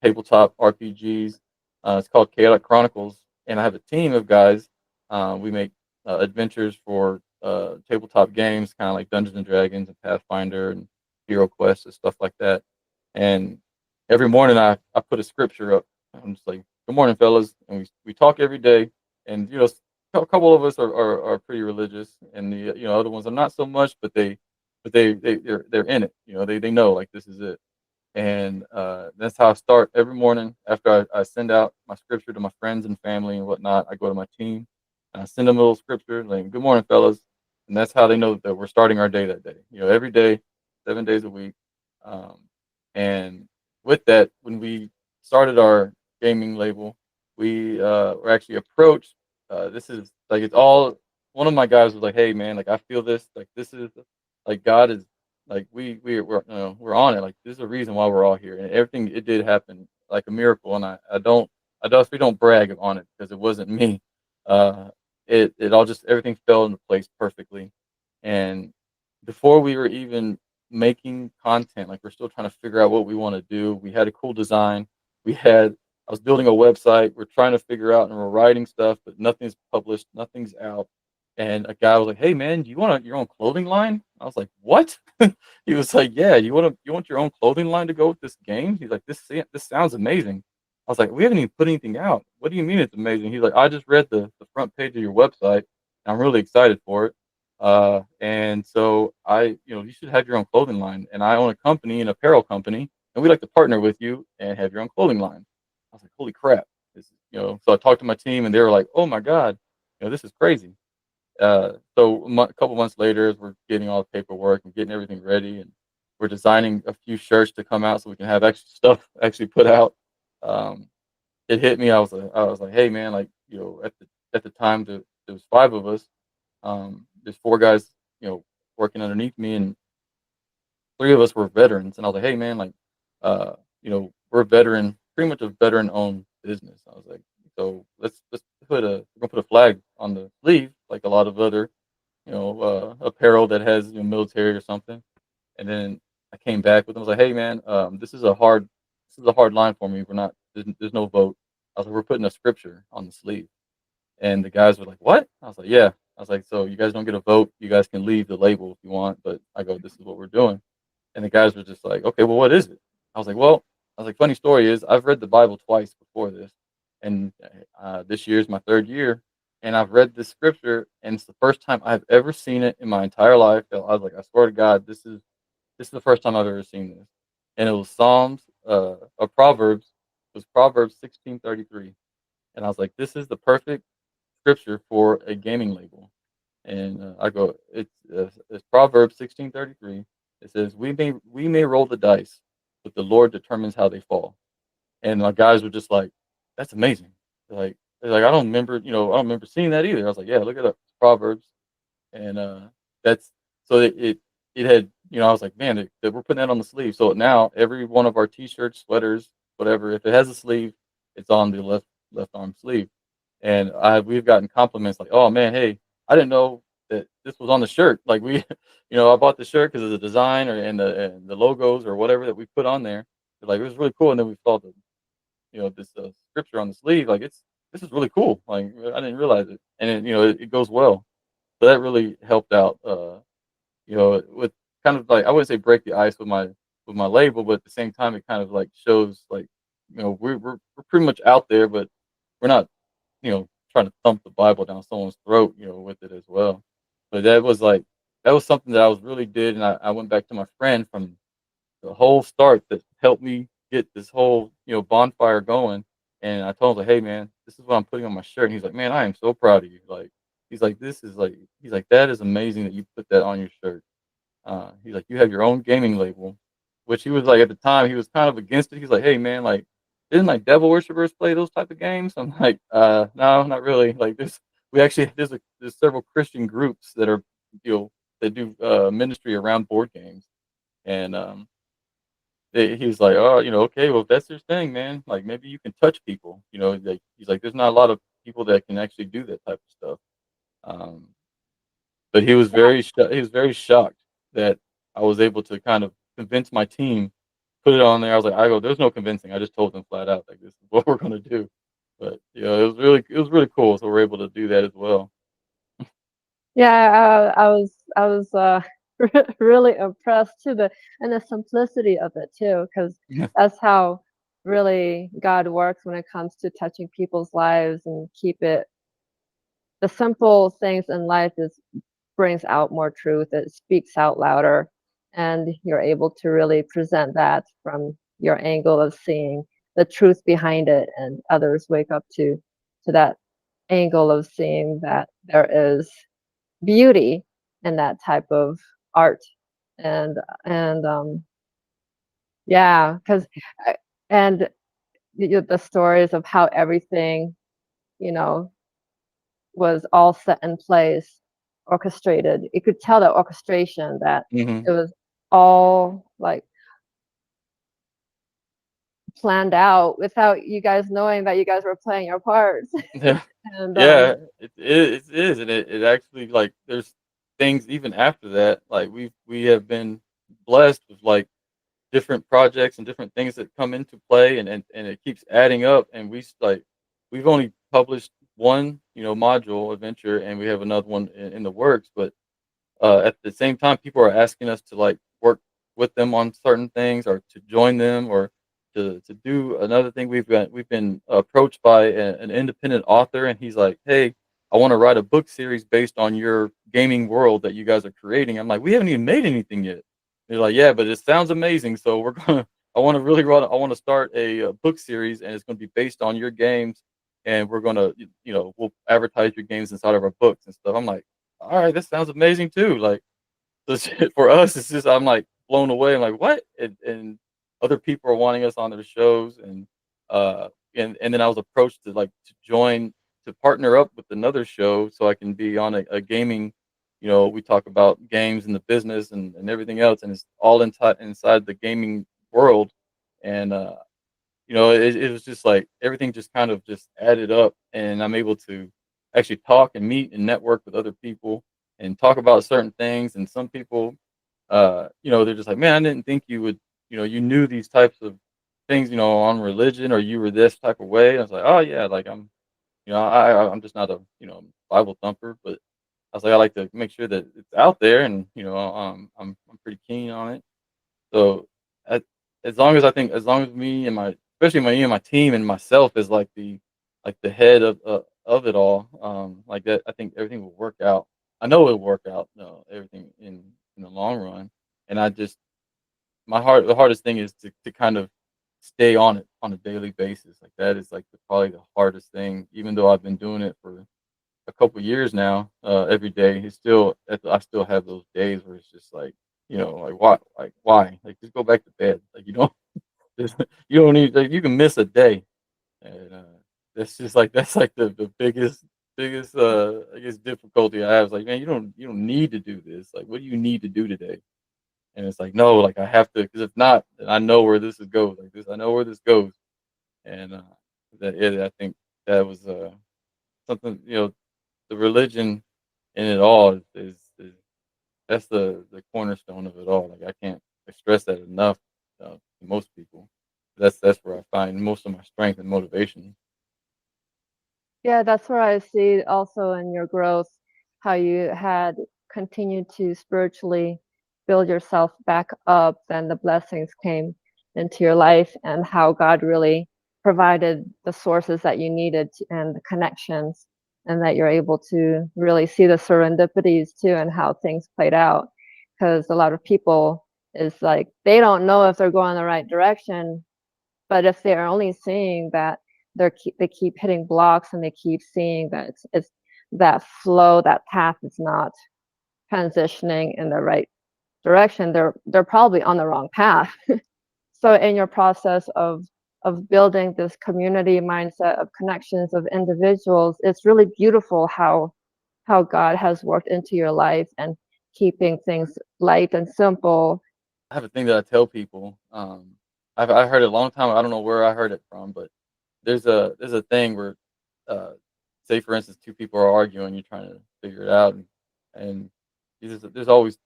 tabletop RPGs. It's called Chaotic Chronicles, and I have a team of guys. We make adventures for tabletop games, kind of like Dungeons and Dragons and Pathfinder and Hero Quest and stuff like that. And every morning, I put a scripture up. I'm just like, "Good morning, fellas," and we talk every day. And a couple of us are pretty religious, and the other ones are not so much, but they're in it. They know like this is it. And that's how I start every morning. After I send out my scripture to my friends and family and whatnot, I go to my team and I send them a little scripture like, "Good morning, fellas," and that's how they know that we're starting our day that day. Every day, 7 days a week. Um, and with that, when we started our gaming label, we were actually approached. This is like it's all. One of my guys was like, "Hey, man, like I feel this. Like this is like God is like we're on it. Like there's a reason why we're all here, and everything it did happen like a miracle. And we don't brag on it because it wasn't me. Uh, it all just everything fell into place perfectly. And before we were even making content, like we're still trying to figure out what we want to do. We had a cool design. We had I was building a website. We're trying to figure out, and we're writing stuff, but nothing's published, nothing's out. And a guy was like, "Hey, man, do you want your own clothing line?" I was like, "What?" He was like, "Yeah, you want your own clothing line to go with this game?" He's like, "This sounds amazing." I was like, "We haven't even put anything out. What do you mean it's amazing?" He's like, "I just read the front page of your website, and I'm really excited for it. And so you should have your own clothing line. And I own a company, an apparel company, and we'd like to partner with you and have your own clothing line. I was like, holy crap. This is, so I talked to my team and they were like, oh my God, this is crazy. So a couple months later, as we're getting all the paperwork and getting everything ready, and we're designing a few shirts to come out so we can have extra stuff actually put out. Um, it hit me. I was like, hey man, like at the time there was five of us. There's four guys, working underneath me, and three of us were veterans. And I was like, hey man, like, we're veteran, pretty much a veteran owned business. I was like, so let's we're gonna put a flag on the sleeve like a lot of other apparel that has military or something. And then I came back with them. I was like, hey man, this is a hard line for me. There's no vote. I was like, we're putting a scripture on the sleeve. And the guys were like, what? I was like, yeah. I was like, so you guys don't get a vote. You guys can leave the label if you want, but I go, this is what we're doing. And the guys were just like, okay, well, what is it? I was like, well, funny story is I've read the Bible twice before this, and this year is my third year, and I've read this scripture, and it's the first time I've ever seen it in my entire life. I was like, I swear to God, this is the first time I've ever seen this, and it was Psalms, or Proverbs. It was Proverbs 16:33, and I was like, this is the perfect scripture for a gaming label. And I go, it's Proverbs 16:33. It says, we may roll the dice, but the Lord determines how they fall. And my guys were just like, that's amazing. They're like, I don't remember seeing that either. I was like, yeah, look it up. It's Proverbs. And that's so it had, I was like, man, we're putting that on the sleeve. So now every one of our t-shirts, sweaters, whatever, if it has a sleeve, it's on the left arm sleeve. And we've gotten compliments like, oh man, hey, I didn't know that this was on the shirt. Like I bought the shirt because of the design and the logos or whatever that we put on there. Like, it was really cool. And then we saw this scripture on the sleeve. Like, this is really cool. Like, I didn't realize it, and it goes well. So that really helped out. With kind of like, I wouldn't say break the ice with my label, but at the same time, it kind of like shows like we're pretty much out there, but we're not trying to thump the Bible down someone's throat, with it as well. But that was something that I was really did, and I went back to my friend from the whole start that helped me get this whole bonfire going. And I told him, like, hey man, this is what I'm putting on my shirt. And he's like, man, I am so proud of you. Like, he's like, that is amazing that you put that on your shirt. He's like, you have your own gaming label, which he was like, at the time he was kind of against it. He's like, hey man, like, didn't like devil worshippers play those type of games? I'm like, no, not really. Like, there's several Christian groups that are that do ministry around board games. And he was like, oh, okay, well, if that's your thing, man, like, maybe you can touch people. Like, he's like, there's not a lot of people that can actually do that type of stuff. Um, but he was very shocked that I was able to kind of convince my team, put it on there. I go, there's no convincing. I just told them flat out, like, this is what we're gonna do. But it was really cool. So we're able to do that as well. Yeah, I was really impressed too, and the simplicity of it too, because Yeah. that's how really God works when it comes to touching people's lives and keep it the simple things in life is brings out more truth. It speaks out louder, and you're able to really present that from your angle of seeing the truth behind it, and others wake up to that angle of seeing that there is beauty in that type of art. And yeah, because and the stories of how everything you know was all set in place, orchestrated. You could tell that orchestration, that Hmm. it was all like planned out without you guys knowing that you guys were playing your parts. Yeah. And Yeah, it is, and it actually, like, there's things even after that. Like, we have been blessed with, like, different projects and different things that come into play, and it keeps adding up. And we've only published one module adventure, and we have another one in the works. But at the same time, people are asking us to, like, work with them on certain things, or to join them, or to do another thing. We've been approached by an independent author, and he's like, hey, I want to write a book series based on your gaming world that you guys are creating. I'm like, we haven't even made anything yet. They're like, yeah, but it sounds amazing, so we're gonna I want to really run. I want to start a book series, and it's going to be based on your games, and we're gonna, we'll advertise your games inside of our books and stuff." I'm like, "All right, this sounds amazing too." Like, so for us, it's just I'm like blown away. I'm like, "What?" And other people are wanting us on their shows, uh, and then I was approached to to join to partner up with another show so I can be on a gaming. We talk about games and the business and everything else, and it's all inside the gaming world. And it was just like everything just kind of just added up, and I'm able to actually talk and meet and network with other people and talk about certain things. And some people, they're just like, "Man, I didn't think you would, you knew these types of things, on religion, or you were this type of way." I was like, "Oh yeah, like I'm just not a, Bible thumper, but I was like, I like to make sure that it's out there, and I'm pretty keen on it." So, a as long as I think as long as me and my especially me and my team and myself is like the head of it all, like that, I think everything will work out. I know it'll work out, everything in the long run. And I just the hardest thing is to kind of stay on it on a daily basis. Like, that is like probably the hardest thing, even though I've been doing it for a couple years now, every day. I still have those days where it's just like, like, why? Like, just go back to bed. Like, you don't just, you don't need, like, you can miss a day. And that's like the biggest I guess difficulty I have. Is like, man, you don't need to do this. Like, what do you need to do today? And it's like, no, like, I have to, because if not, then I know where this is goes. Like, this, I know where this goes. And I think that was something, the religion in it all is that's the cornerstone of it all. Like, I can't stress that enough, to most people. That's where I find most of my strength and motivation. Yeah, that's where I see also in your growth how you had continued to spiritually build yourself back up, then the blessings came into your life, and how God really provided the sources that you needed and the connections, and that you're able to really see the serendipities too and how things played out. Because a lot of people is like they don't know if they're going the right direction, but if they're only seeing that they keep hitting blocks, and they keep seeing that it's that flow, that path is not transitioning in the right direction, they're probably on the wrong path. So in your process of building this community mindset of connections of individuals, it's really beautiful how God has worked into your life and keeping things light and simple. I have a thing that I tell people. I heard it a long time. I don't know where I heard it from, but there's a thing where, uh, say for instance, two people are arguing, you're trying to figure it out, and there's always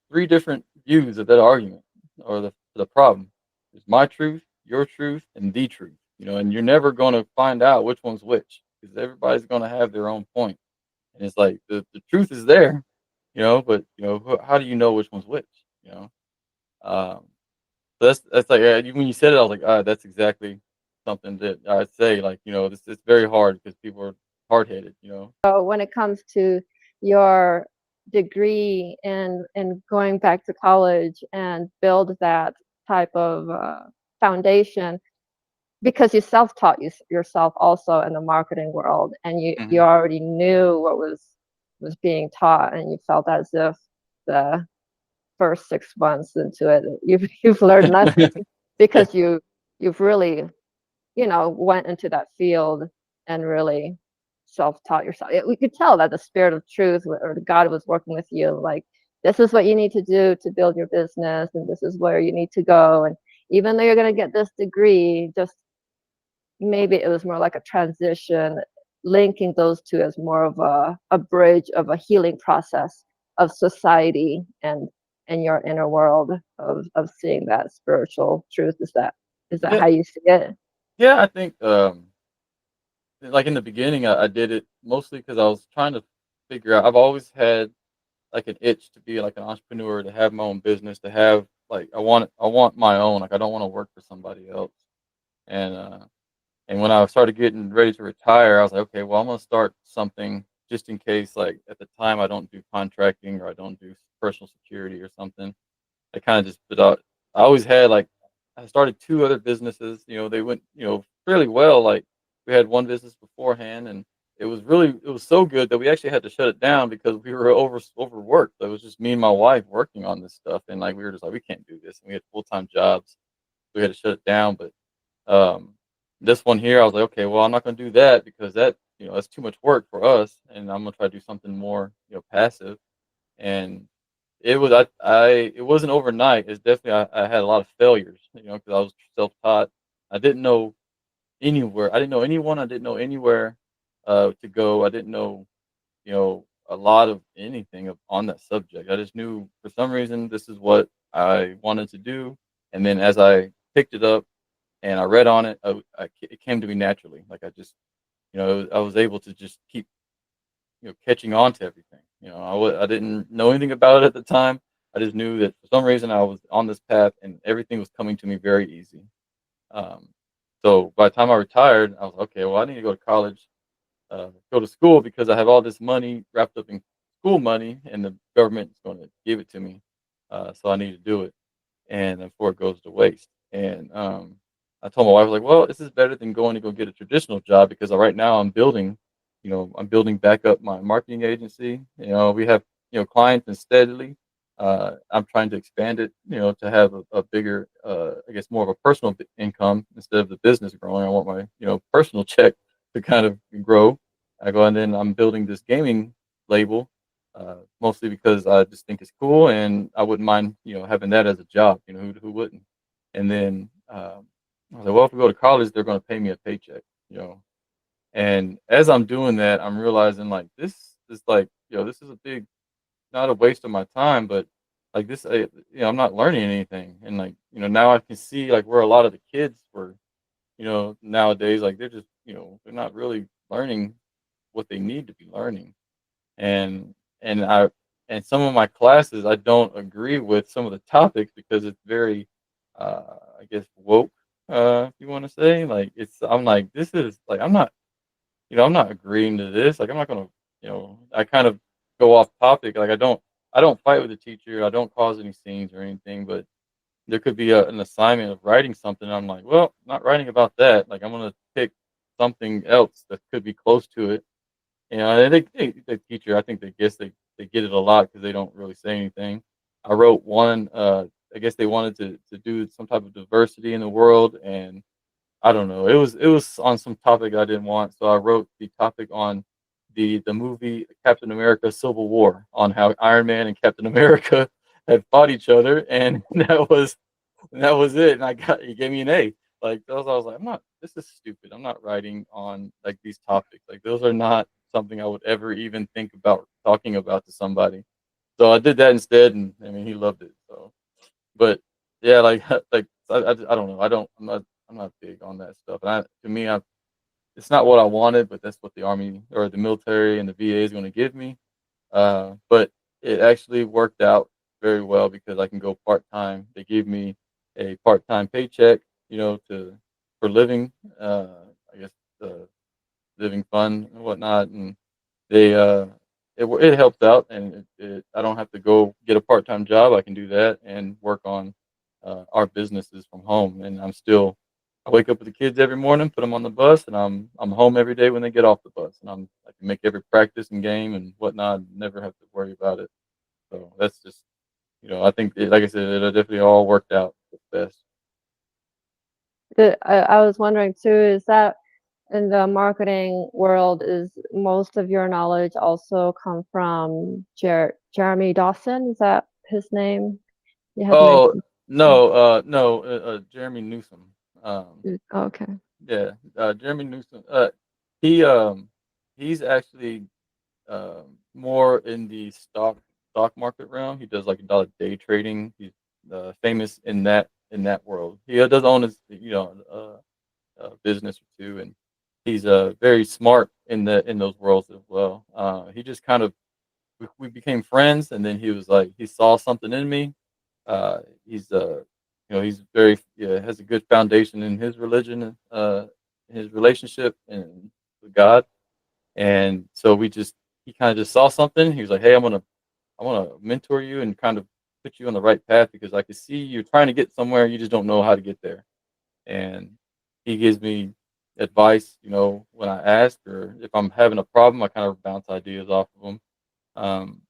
three different views of that argument, or the problem. There's my truth, your truth, and the truth. And you're never going to find out which one's which, because everybody's going to have their own point. And it's like the truth is there, but how do you know which one's which? You know, um, so that's like, when you said it, I was like, that's exactly something that I'd say. Like, it's very hard because people are hard headed. So when it comes to your degree and going back to college and build that type of foundation, because you self-taught yourself also in the marketing world, and you Hmm. already knew what was being taught, and you felt as if the first 6 months into it you've learned nothing, Yeah. because you've really went into that field and really self-taught yourself. We could tell that the spirit of truth or God was working with you, like, this is what you need to do to build your business, and this is where you need to go. And even though you're going to get this degree, just maybe it was more like a transition, linking those two as more of a bridge of a healing process of society and your inner world of seeing that spiritual truth. Is that Yeah. how you see it? Yeah. I think, like, in the beginning, I did it mostly because I was trying to figure out. I've always had like an itch to be like an entrepreneur, to have my own business, to have, like, I want my own. Like, I don't want to work for somebody else. And And when I started getting ready to retire, I was like, okay, well, I'm gonna start something just in case. Like, at the time, I don't do contracting, or I don't do personal security or something. I kind of just, but I always had, like, I started 2 other businesses, they went, fairly well, like, we had 1 business beforehand, and it was so good that we actually had to shut it down because we were overworked. It was just me and my wife working on this stuff, and, like, we were just like, "We can't do this," and we had full-time jobs. We had to shut it down, but, um, this one here, I was like, "Okay, well, I'm not gonna do that because that's too much work for us, and I'm gonna try to do something more, passive." And it wasn't overnight. It's definitely I had a lot of failures, because I was self-taught. I didn't know anywhere. I didn't know anyone. I didn't know anywhere to go. I didn't know, a lot of anything on that subject. I just knew for some reason this is what I wanted to do. And then as I picked it up and I read on it, it came to me naturally. Like I just, I was able to just keep catching on to everything. I didn't know anything about it at the time. I just knew that for some reason I was on this path and everything was coming to me very easy. Um, so by the time I retired, I was like, okay. Well, I need to go to college, go to school because I have all this money wrapped up in school money, and the government is going to give it to me. So I need to do it and before it goes to waste. And I told my wife, like, well, this is better than going to go get a traditional job because right now I'm building back up my marketing agency. We have clients and steadily. I'm trying to expand it, to have a bigger, I guess, more of a personal income instead of the business growing. I want my personal check to kind of grow. I go and then I'm building this gaming label mostly because I just think it's cool, and I wouldn't mind, having that as a job. Who wouldn't? And then I was like, well, if we go to college, they're going to pay me a paycheck. And as I'm doing that, I'm realizing like this is like, this is a big, not a waste of my time, but like this, I'm not learning anything. And like, now I can see like where a lot of the kids were, nowadays, like they're just, they're not really learning what they need to be learning. And and I and some of my classes I don't agree with some of the topics because it's very I guess woke, if you want to say. Like I'm like, this is like I'm not agreeing to this. Like I'm not gonna, I kind of go off topic. Like I don't fight with the teacher. I don't cause any scenes or anything, but there could be an assignment of writing something. I'm like, well, not writing about that. Like I'm gonna pick something else that could be close to it. And the teacher, I think they get it a lot because they don't really say anything. I wrote one. I guess they wanted to do some type of diversity in the world, and I don't know. It was on some topic I didn't want, so I wrote the topic on the movie Captain America: Civil War, on how Iron Man and Captain America had fought each other, and that was it. And he gave me an A. Like I was like, I'm not. This is stupid. I'm not writing on like these topics. Like those are not something I would ever even think about talking about to somebody. So I did that instead, and I mean he loved it. So, but yeah, like I don't know. I'm not big on that stuff. And to me, it's not what I wanted, but that's what the army or the military and the VA is going to give me. But it actually worked out very well because I can go part time. They gave me a part time paycheck, to for living. I guess living fund and whatnot, and they it helps out, and I don't have to go get a part time job. I can do that and work on our businesses from home, and I wake up with the kids every morning, put them on the bus, and I'm home every day when they get off the bus, and I can make every practice and game and whatnot, never have to worry about it. So that's just I think like I said, it definitely all worked out the best. I was wondering too, is that in the marketing world, is most of your knowledge also come from Jeremy Dawson? Is that his name? You had Oh mentioned. no, no, Jeremy Newsom. Okay. Yeah, Jeremy Newsom. He he's actually more in the stock market realm. He does like a lot of day trading. He's famous in that world. He does own his business or two, and he's very smart in those worlds as well. He just kind of we became friends, and then he was like he saw something in me. He's he's very has a good foundation in his religion, in his relationship and with God, and so he kind of just saw something. He was like, "Hey, I want to mentor you and kind of put you on the right path because I could see you're trying to get somewhere, you just don't know how to get there. And he gives me advice, when I ask, or if I'm having a problem, I kind of bounce ideas off of him. Um,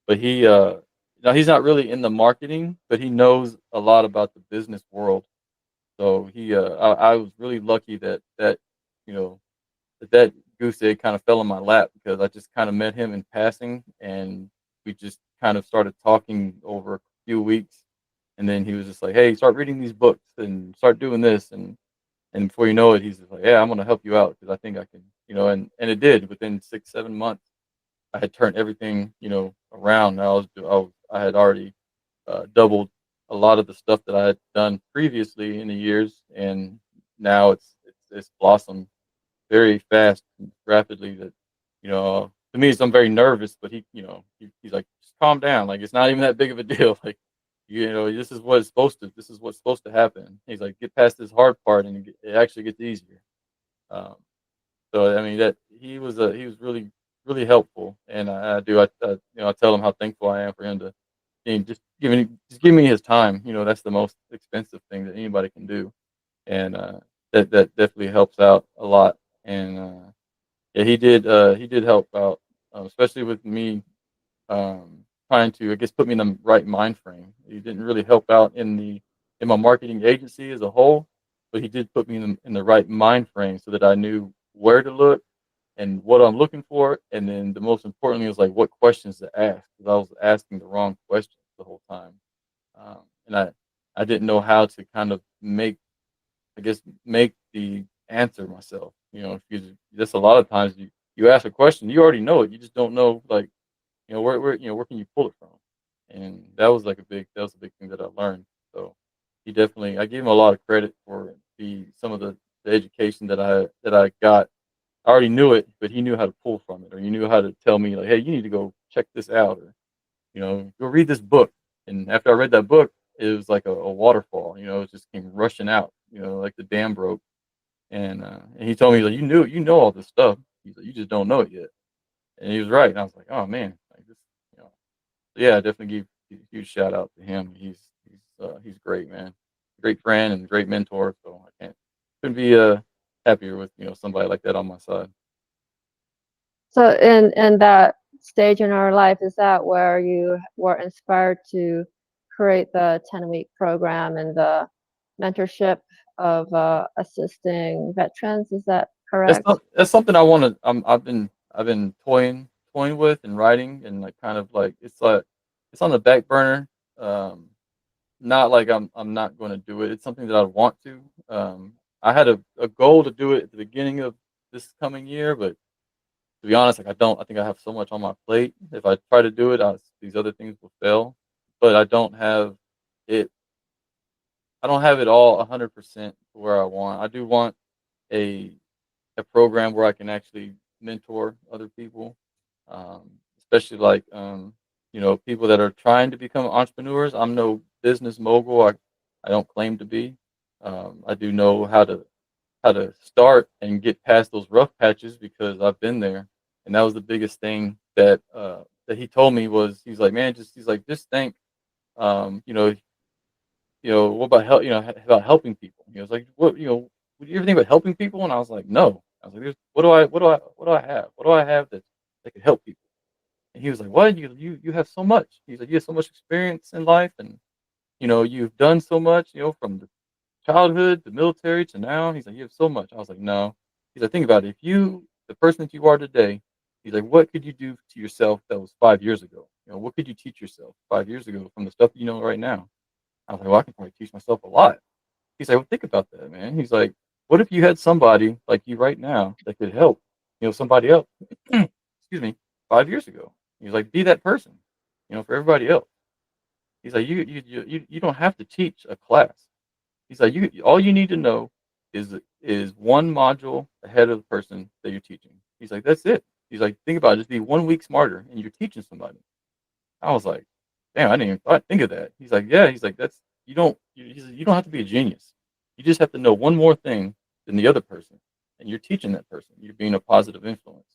but he's not really in the marketing, but he knows a lot about the business world. So I was really lucky you know, that goose egg kind of fell in my lap because I just kind of met him in passing, and we just kind of started talking over a few weeks. And then he was just like, "Hey, start reading these books and start doing this." And before you know it, he's just like, "Yeah, I'm gonna help you out because I think I can." And it did. Within 6 7 months, I had turned everything around. I had already doubled a lot of the stuff that I had done previously in the years, and now it's blossomed very fast and rapidly. That to me, I'm very nervous, but he's like, "Just calm down. Like, it's not even that big of a deal. Like, this is what's supposed to happen." He's like, "Get past this hard part, and it actually gets easier." Um, so I mean, that he was really really helpful, and I tell him how thankful I am for him to just give me his time. That's the most expensive thing that anybody can do, and that definitely helps out a lot. And yeah, he did help out, especially with me trying to, I guess, put me in the right mind frame. He didn't really help out in my marketing agency as a whole, but he did put me in the right mind frame so that I knew where to look and what I'm looking for, and then the most importantly was like what questions to ask because I was asking the wrong questions the whole time, and I didn't know how to kind of make the answer myself. Because just a lot of times you ask a question, you already know it, you just don't know, like, where can you pull it from? And that was a big thing that I learned. So I gave him a lot of credit for some of the education that I got. I already knew it, but he knew how to pull from it, or he knew how to tell me like, "Hey, you need to go check this out," or "Go read this book." And after I read that book, it was like a waterfall. It just came rushing out. Like the dam broke. And he told me, like, you know all this stuff. He's like, "You just don't know it yet." And he was right. And I was like, "Oh man, like this, you know." Yeah, I definitely give a huge shout out to him. He's great, man. Great friend and great mentor. So I couldn't be happier with somebody like that on my side. So in that stage in our life, is that where you were inspired to create the 10-week program and the mentorship of assisting veterans? Is that correct? That's something I want to. I've been toying with and writing, and like kind of like it's on the back burner. Um, Not like I'm not going to do it. It's something that I want to. I had a goal to do it at the beginning of this coming year, but to be honest, like, I don't. I think I have so much on my plate. If I try to do it, these other things will fail. But I don't have it. I don't have it all 100% where I want. I do want a a program where I can actually mentor other people, especially like people that are trying to become entrepreneurs. I'm no business mogul. I don't claim to be. I do know how to start and get past those rough patches because I've been there, and that was the biggest thing that he told me was he's like, "Man, he's like, just think, um, you know what about about helping people?" He was like, "Would you ever think about helping people?" And I was like, "No." I was like, what do I have? What do I have that could help people?" And he was like, "What? You have so much." He's like, "You have so much experience in life, and you've done so much, from the childhood, the military to now." He's like, "You have so much." I was like, "No." He's like, "Think about it. If the person that you are today," he's like, "what could you do to yourself that was 5 years ago? What could you teach yourself 5 years ago from the stuff that you know right now?" I was like, "Well, I can probably teach myself a lot." He's like, "Well, think about that, man." He's like, "What if you had somebody like you right now that could help, somebody else, excuse me, 5 years ago?" He's like, "Be that person, for everybody else." He's like, "You don't have to teach a class." He's like, all you need to know is one module ahead of the person that you're teaching." He's like, "That's it." He's like, "Think about it, just be 1 week smarter and you're teaching somebody." I was like, "Damn, I didn't even think of that." He's like, "Yeah." He's like, "That's he's like, "You don't have to be a genius. You just have to know one more thing than the other person, and you're teaching that person. You're being a positive influence."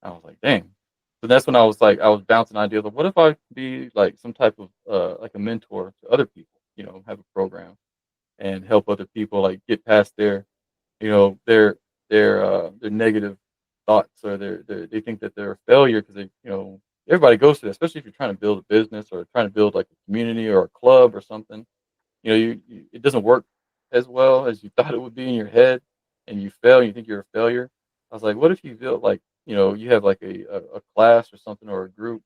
I was like, "Dang." So that's when I was bouncing ideas of what if I could be like some type of like a mentor to other people, have a program and help other people like get past their negative thoughts or they think that they're a failure because everybody goes through that, especially if you're trying to build a business or trying to build like a community or a club or something. It doesn't work as well as you thought it would be in your head, and you fail, and you think you're a failure. I was like, what if you built like, you have like a class or something or a group,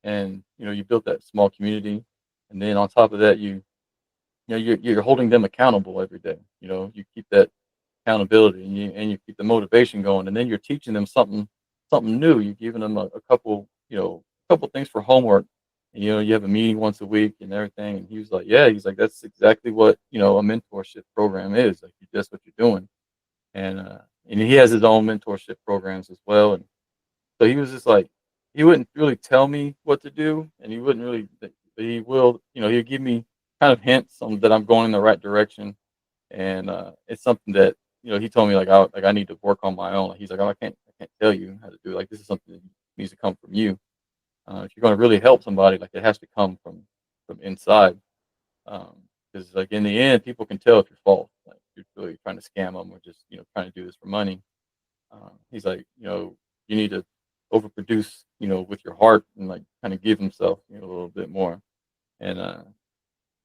and you built that small community, and then on top of that, you're holding them accountable every day. You keep that accountability, and you keep the motivation going, and then you're teaching them something new. You're giving them a couple couple things for homework. And, you have a meeting once a week and everything. And he was like, yeah, he's like, that's exactly what a mentorship program is. Like, that's what you're doing. And he has his own mentorship programs as well. And so he was just like, he wouldn't really tell me what to do, and he wouldn't really, but he will, he'll give me kind of hints on that I'm going in the right direction. And it's something that he told me I need to work on my own. Like, he's like, oh, I can't tell you how to do it. Like, this is something that needs to come from you. If you're going to really help somebody, like, it has to come from inside. Because like in the end, people can tell if you're false, like you're really trying to scam them or just trying to do this for money. He's like, you need to overproduce, with your heart and like kind of give himself, a little bit more. And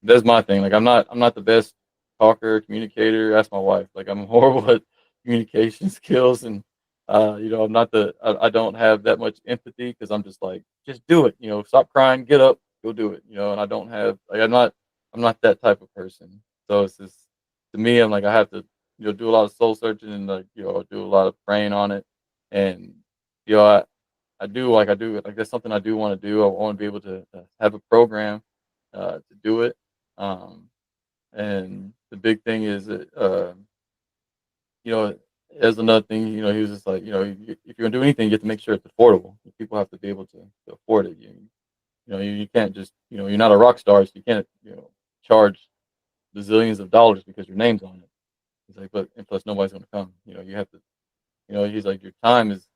that's my thing. Like I'm not the best talker, communicator. Ask my wife. Like I'm horrible at communication skills, and I'm not I don't have that much empathy because I'm just like, just do it. Stop crying, get up, go do it. And I don't have like I'm not that type of person. So it's just to me, I'm like I have to do a lot of soul searching and like do a lot of praying on it, and you know I do like that's something I do want to do. I want to be able to have a program to do it. Um, and the big thing is that, you know, as another thing, he was just like, if you're gonna do anything, you have to make sure it's affordable. People have to be able to afford it. You can't just, you're not a rock star, so you can't, charge bazillions of dollars because your name's on it. He's like, but and plus nobody's gonna come. You have to, he's like, your time is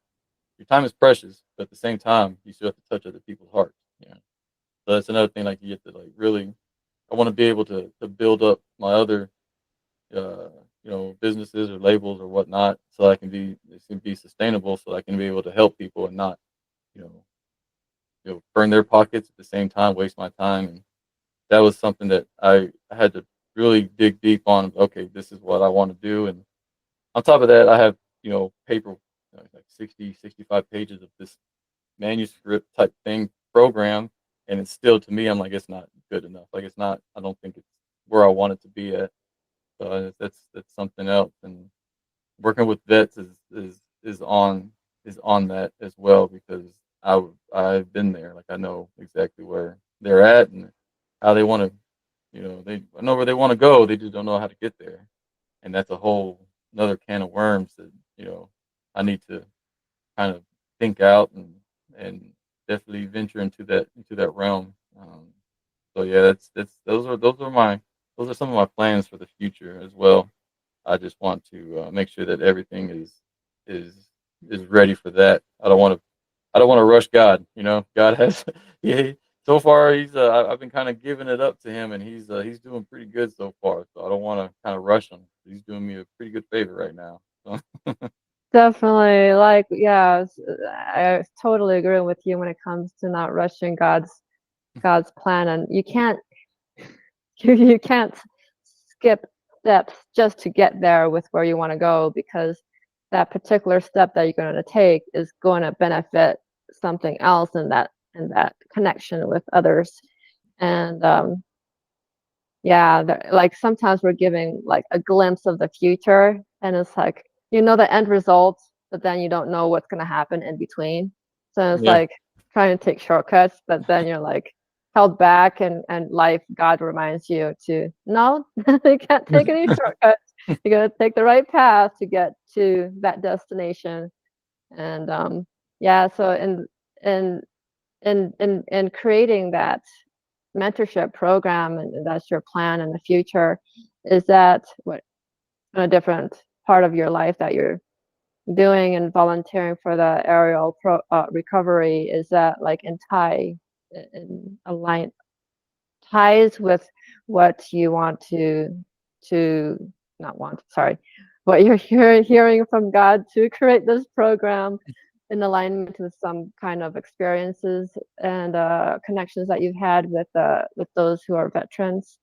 precious, but at the same time, you still have to touch other people's hearts. So that's another thing. Like you have to like really, I want to be able to build up my other uh, businesses or labels or whatnot, so it can be sustainable, so I can be able to help people and not, you know, burn their pockets at the same time, waste my time. And that was something that I had to really dig deep on. Okay, this is what I want to do. And on top of that, I have, paper, like 60, 65 pages of this manuscript type thing program. And it's still, to me, I'm like, it's not good enough. Like, it's not, I don't think it's where I want it to be at. So that's something else. And working with vets is on that as well, because I've been there. Like I know exactly where they're at and how they want to. I know where they want to go. They just don't know how to get there, and that's a whole another can of worms that I need to kind of think out and definitely venture into that realm. So yeah, that's those are some of my plans for the future as well. I just want to make sure that everything is is ready for that. I don't want to rush God. God has yeah. So far, I've been kind of giving it up to him, and he's doing pretty good so far. So I don't want to kind of rush him. He's doing me a pretty good favor right now. So, Definitely, like, yeah, I totally agree with you when it comes to not rushing God's plan, and you can't skip steps just to get there with where you want to go, because that particular step that you're going to take is going to benefit something else in that connection with others. And yeah, like sometimes we're giving like a glimpse of the future, and it's like the end result, but then you don't know what's going to happen in between. So it's yeah. like trying to take shortcuts, but then you're like held back, and life, God reminds you to no, you can't take any shortcuts. You got to take the right path to get to that destination. And yeah, so in creating that mentorship program, and that's your plan in the future, is that what a different part of your life that you're doing and volunteering for the aerial recovery, is that like in align ties with what you want to not want, sorry, what you're hearing from God to create this program in alignment with some kind of experiences and connections that you've had with those who are veterans?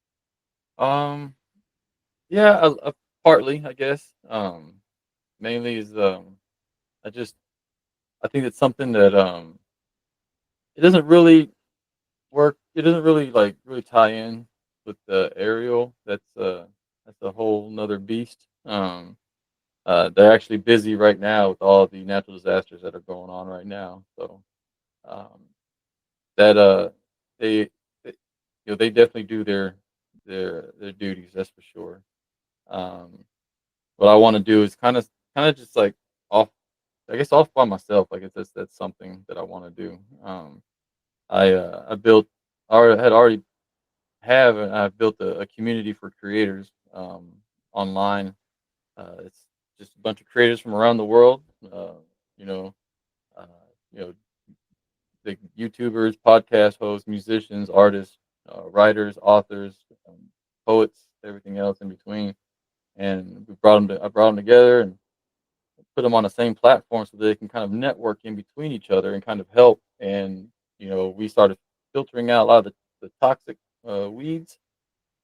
Um, yeah, partly, I guess. Mainly is I just I think it's something that it doesn't really work. It doesn't really really tie in with the aerial. That's a whole nother beast. They're actually busy right now with all the natural disasters that are going on right now. So um, that they, they they definitely do their duties. That's for sure. Um, what I want to do is kind of just like off. I guess off by myself. I guess that's something that I want to do. I built. Had already have and I've built a community for creators online. It's just a bunch of creators from around the world. You know, uh, you know, the YouTubers, podcast hosts, musicians, artists, writers, authors, um, poets, everything else in between. And we brought them. I brought them together and put them on the same platform so they can kind of network in between each other and kind of help. And we started filtering out a lot of the toxic weeds.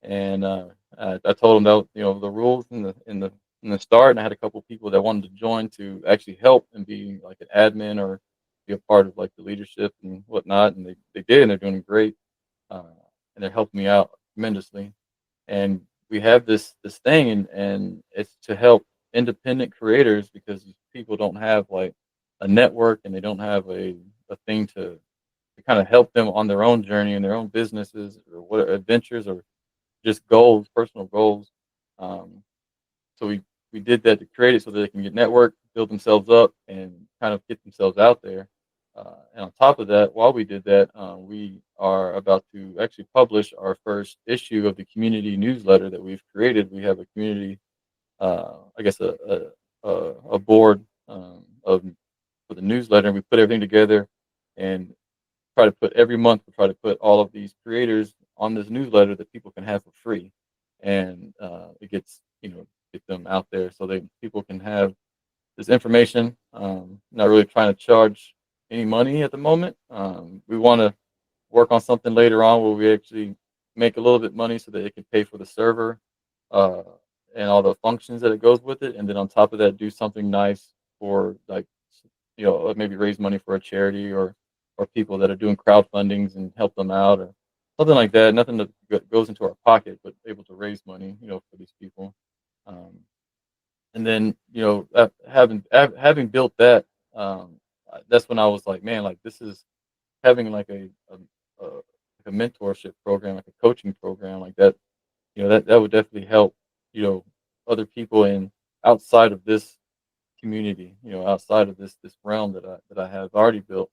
And I told them that the rules in the start, and I had a couple people that wanted to join to actually help and be like an admin or be a part of like the leadership and whatnot. And they did, and they're doing great, uh, and they're helping me out tremendously. And we have this thing, and it's to help independent creators because these people don't have like a network, and they don't have a thing to kind of help them on their own journey and their own businesses or what adventures or just goals, personal goals. Um, so we did that to create it so that they can get network, build themselves up, and kind of get themselves out there. And on top of that, while we did that, we are about to actually publish our first issue of the community newsletter that we've created. We have a community, I guess, a board of for the newsletter, and we put everything together and try to put every month. We try to put all of these creators on this newsletter that people can have for free, and it gets get them out there so they people can have this information. Not really trying to charge any money at the moment. We want to work on something later on where we actually make a little bit money so that it can pay for the server uh, and all the functions that it goes with it, and then on top of that, do something nice for like maybe raise money for a charity or people that are doing crowdfundings and help them out or something like that. Nothing that goes into our pocket, but able to raise money, for these people. Um, and then having built that, that's when I was like, man, like this is having like like a mentorship program, like a coaching program, like that. That would definitely help. Other people in outside of this community. Outside of this realm that I have already built.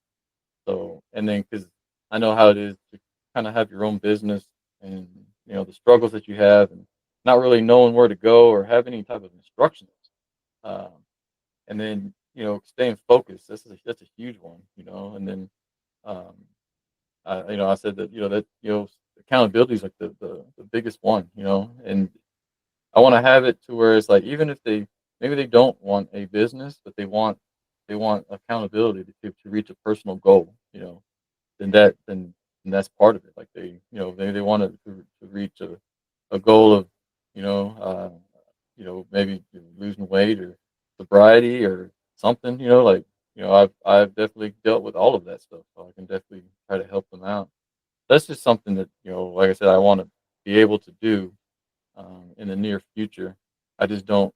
So, and then because I know how it is to kind of have your own business and the struggles that you have and not really knowing where to go or have any type of instructions. Um, and then staying focused. That's a huge one. And then um, I said that accountability is like the biggest one. And I want to have it to where it's like even if they maybe they don't want a business, but they want accountability to reach a personal goal. Then then that's part of it. Like they want to reach a goal of you know uh, maybe losing weight or sobriety or something. I've definitely dealt with all of that stuff, so I can definitely try to help them out. That's just something that like I said, I want to be able to do in the near future. I don't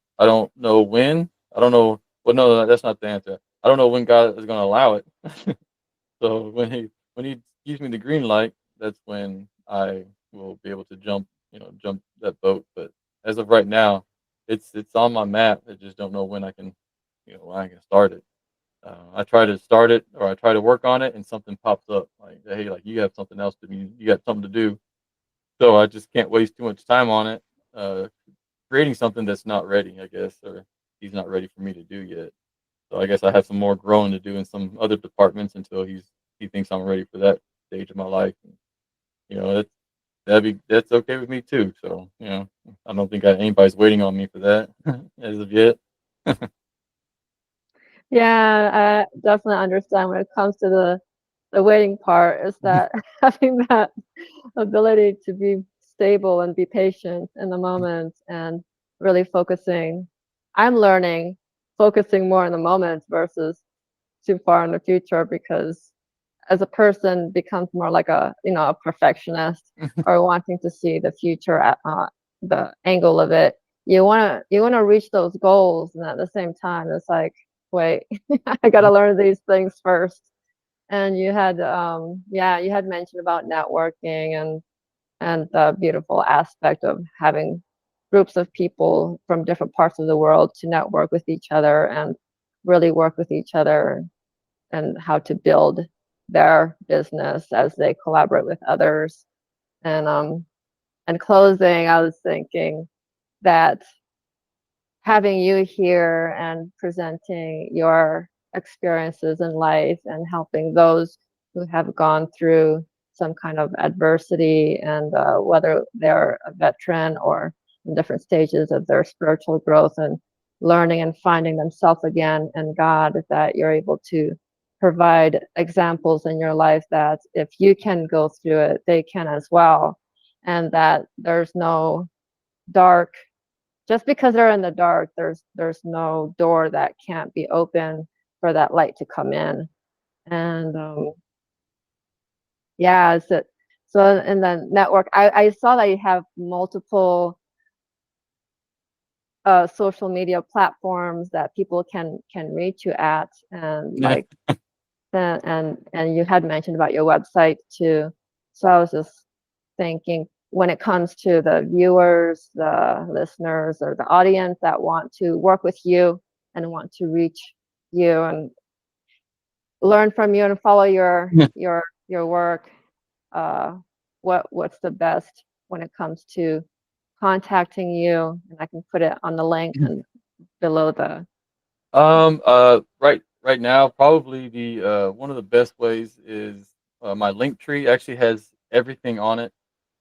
know when. I don't know. Well, no, that's not the answer. I don't know when God is going to allow it. So when he gives me the green light, that's when I will be able to jump that boat. But as of right now, it's on my map. I just don't know when I can, when I can start it. I try to start it or I try to work on it, and something pops up like, hey, like you have something else to do. You got something to do. So I just can't waste too much time on it. Uh, Creating something that's not ready, I guess, or he's not ready for me to do yet. So I guess I have some more growing to do in some other departments until he thinks I'm ready for that stage of my life. And, you know, that's okay with me too. So you know, I don't think anybody's waiting on me for that as of yet. Yeah, I definitely understand when it comes to the waiting part is that having that ability to be stable and be patient in the moment and really focusing. I'm learning focusing more in the moment versus too far in the future because as a person becomes more like a a perfectionist or wanting to see the future at the angle of it. You want to reach those goals, and at the same time it's like, wait, I got to learn these things first. And you had yeah, you had mentioned about networking and the beautiful aspect of having groups of people from different parts of the world to network with each other and really work with each other and how to build their business as they collaborate with others. And closing, I was thinking that having you here and presenting your experiences in life and helping those who have gone through some kind of adversity, and whether they're a veteran or in different stages of their spiritual growth and learning and finding themselves again in God, that you're able to provide examples in your life that if you can go through it, they can as well. And that there's no dark, just because they're in the dark, there's no door that can't be open for that light to come in. And yeah, so in the network, I saw that you have multiple social media platforms that people can reach you at, and Yeah. like and you had mentioned about your website too. So I was just thinking, when it comes to the viewers, the listeners, or the audience that want to work with you and want to reach you and learn from you and follow your work, uh, what's the best when it comes to contacting you? And I can put it on the link and below the. Right now, probably the one of the best ways is my link tree actually has everything on it.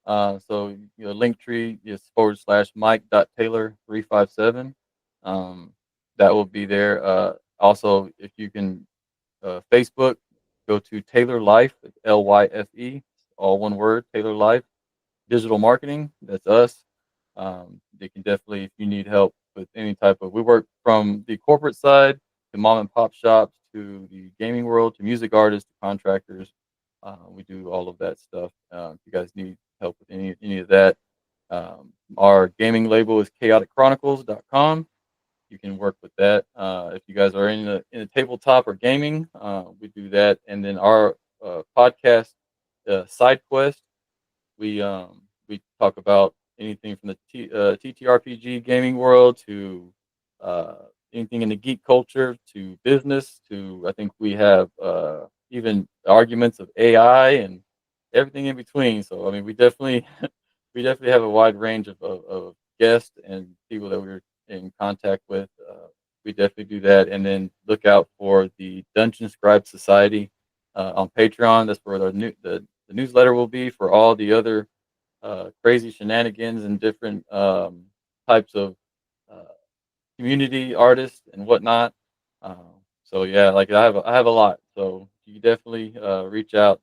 So you know, link tree is / Mike.Taylor 357. Um, that will be there. Also, if you can Facebook, go to Taylor Life, LYFE, all one word, Taylor Life digital marketing. That's us. They can definitely, if you need help with any type of, we work from the corporate side to mom and pop shops to the gaming world to music artists to contractors. We do all of that stuff. If you guys need help with any of that, our gaming label is chaoticchronicles.com. You can work with that. If you guys are in the tabletop or gaming, we do that. And then our podcast, Side Quest, we talk about anything from the TTRPG gaming world to uh, anything in the geek culture to business to I think we have even arguments of AI and everything in between. So I mean, we definitely we definitely have a wide range of guests and people that we're in contact with. We definitely do that, and then look out for the Dungeon Scribe Society on Patreon. That's where the newsletter will be for all the other crazy shenanigans and different types of uh, community artists and whatnot. Uh, so yeah, like I have a lot. So you definitely reach out.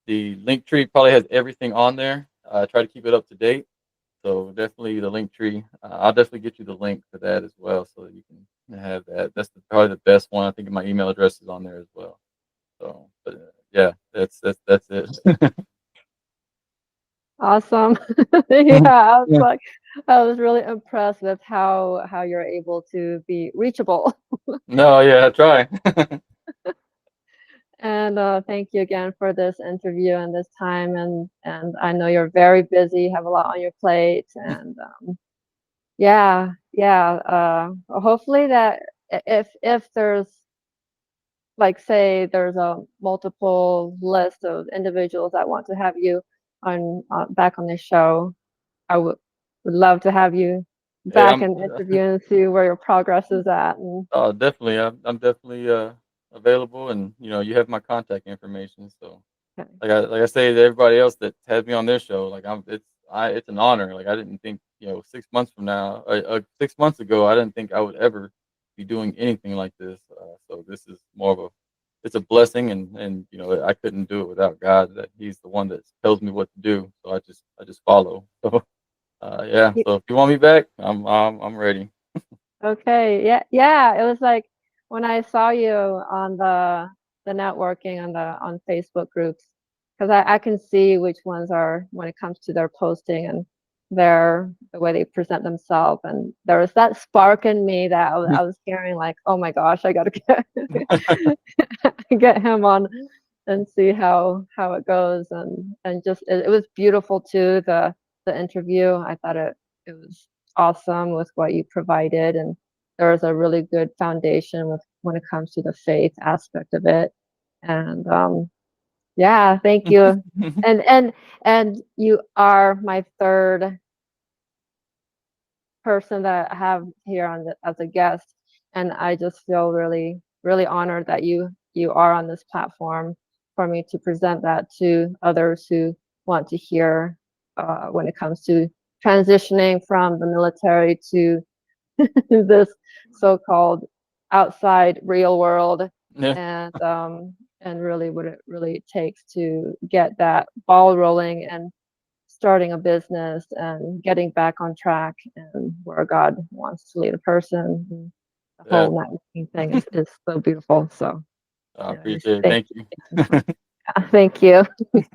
The link tree probably has everything on there. I try to keep it up to date. So definitely the link tree. I'll definitely get you the link for that as well, so that you can have that. That's probably the best one. I think my email address is on there as well. So, but yeah, that's it. Awesome. Yeah, I was like, I was really impressed with how you're able to be reachable. No, yeah, try. And thank you again for this interview and this time. And I know you're very busy, have a lot on your plate, and yeah, yeah. Hopefully that if there's, like, say there's a multiple list of individuals that want to have you on back on the show, I would love to have you. Hey, back and interview and see where your progress is at. And definitely. I'm definitely available, and you have my contact information. So, okay. like I say to everybody else that has me on their show, like it's an honor. Like I didn't think 6 months from now, 6 months ago, I didn't think I would ever be doing anything like this. So this is more of it's a blessing, and I couldn't do it without God. That He's the one that tells me what to do. So I just follow. So yeah. Y- So if you want me back, I'm ready. Okay. Yeah. Yeah. It was like when I saw you on the networking on Facebook groups, because I can see which ones are when it comes to their posting and the way they present themselves. And there was that spark in me that I was hearing like, oh my gosh, I gotta get get him on and see how it goes. And just it was beautiful too, the interview. I thought it was awesome with what you provided, and there was a really good foundation with when it comes to the faith aspect of it. And yeah, thank you. And you are my third person that I have here as a guest, and I just feel really, really honored that you are on this platform for me to present that to others who want to hear when it comes to transitioning from the military to this so-called outside real world, Yeah. and really what it really takes to get that ball rolling and starting a business and getting back on track and where God wants to lead a person. And the Yeah. whole networking thing is so beautiful. So, I anyways, appreciate it. thank Thank you. you. Thank you.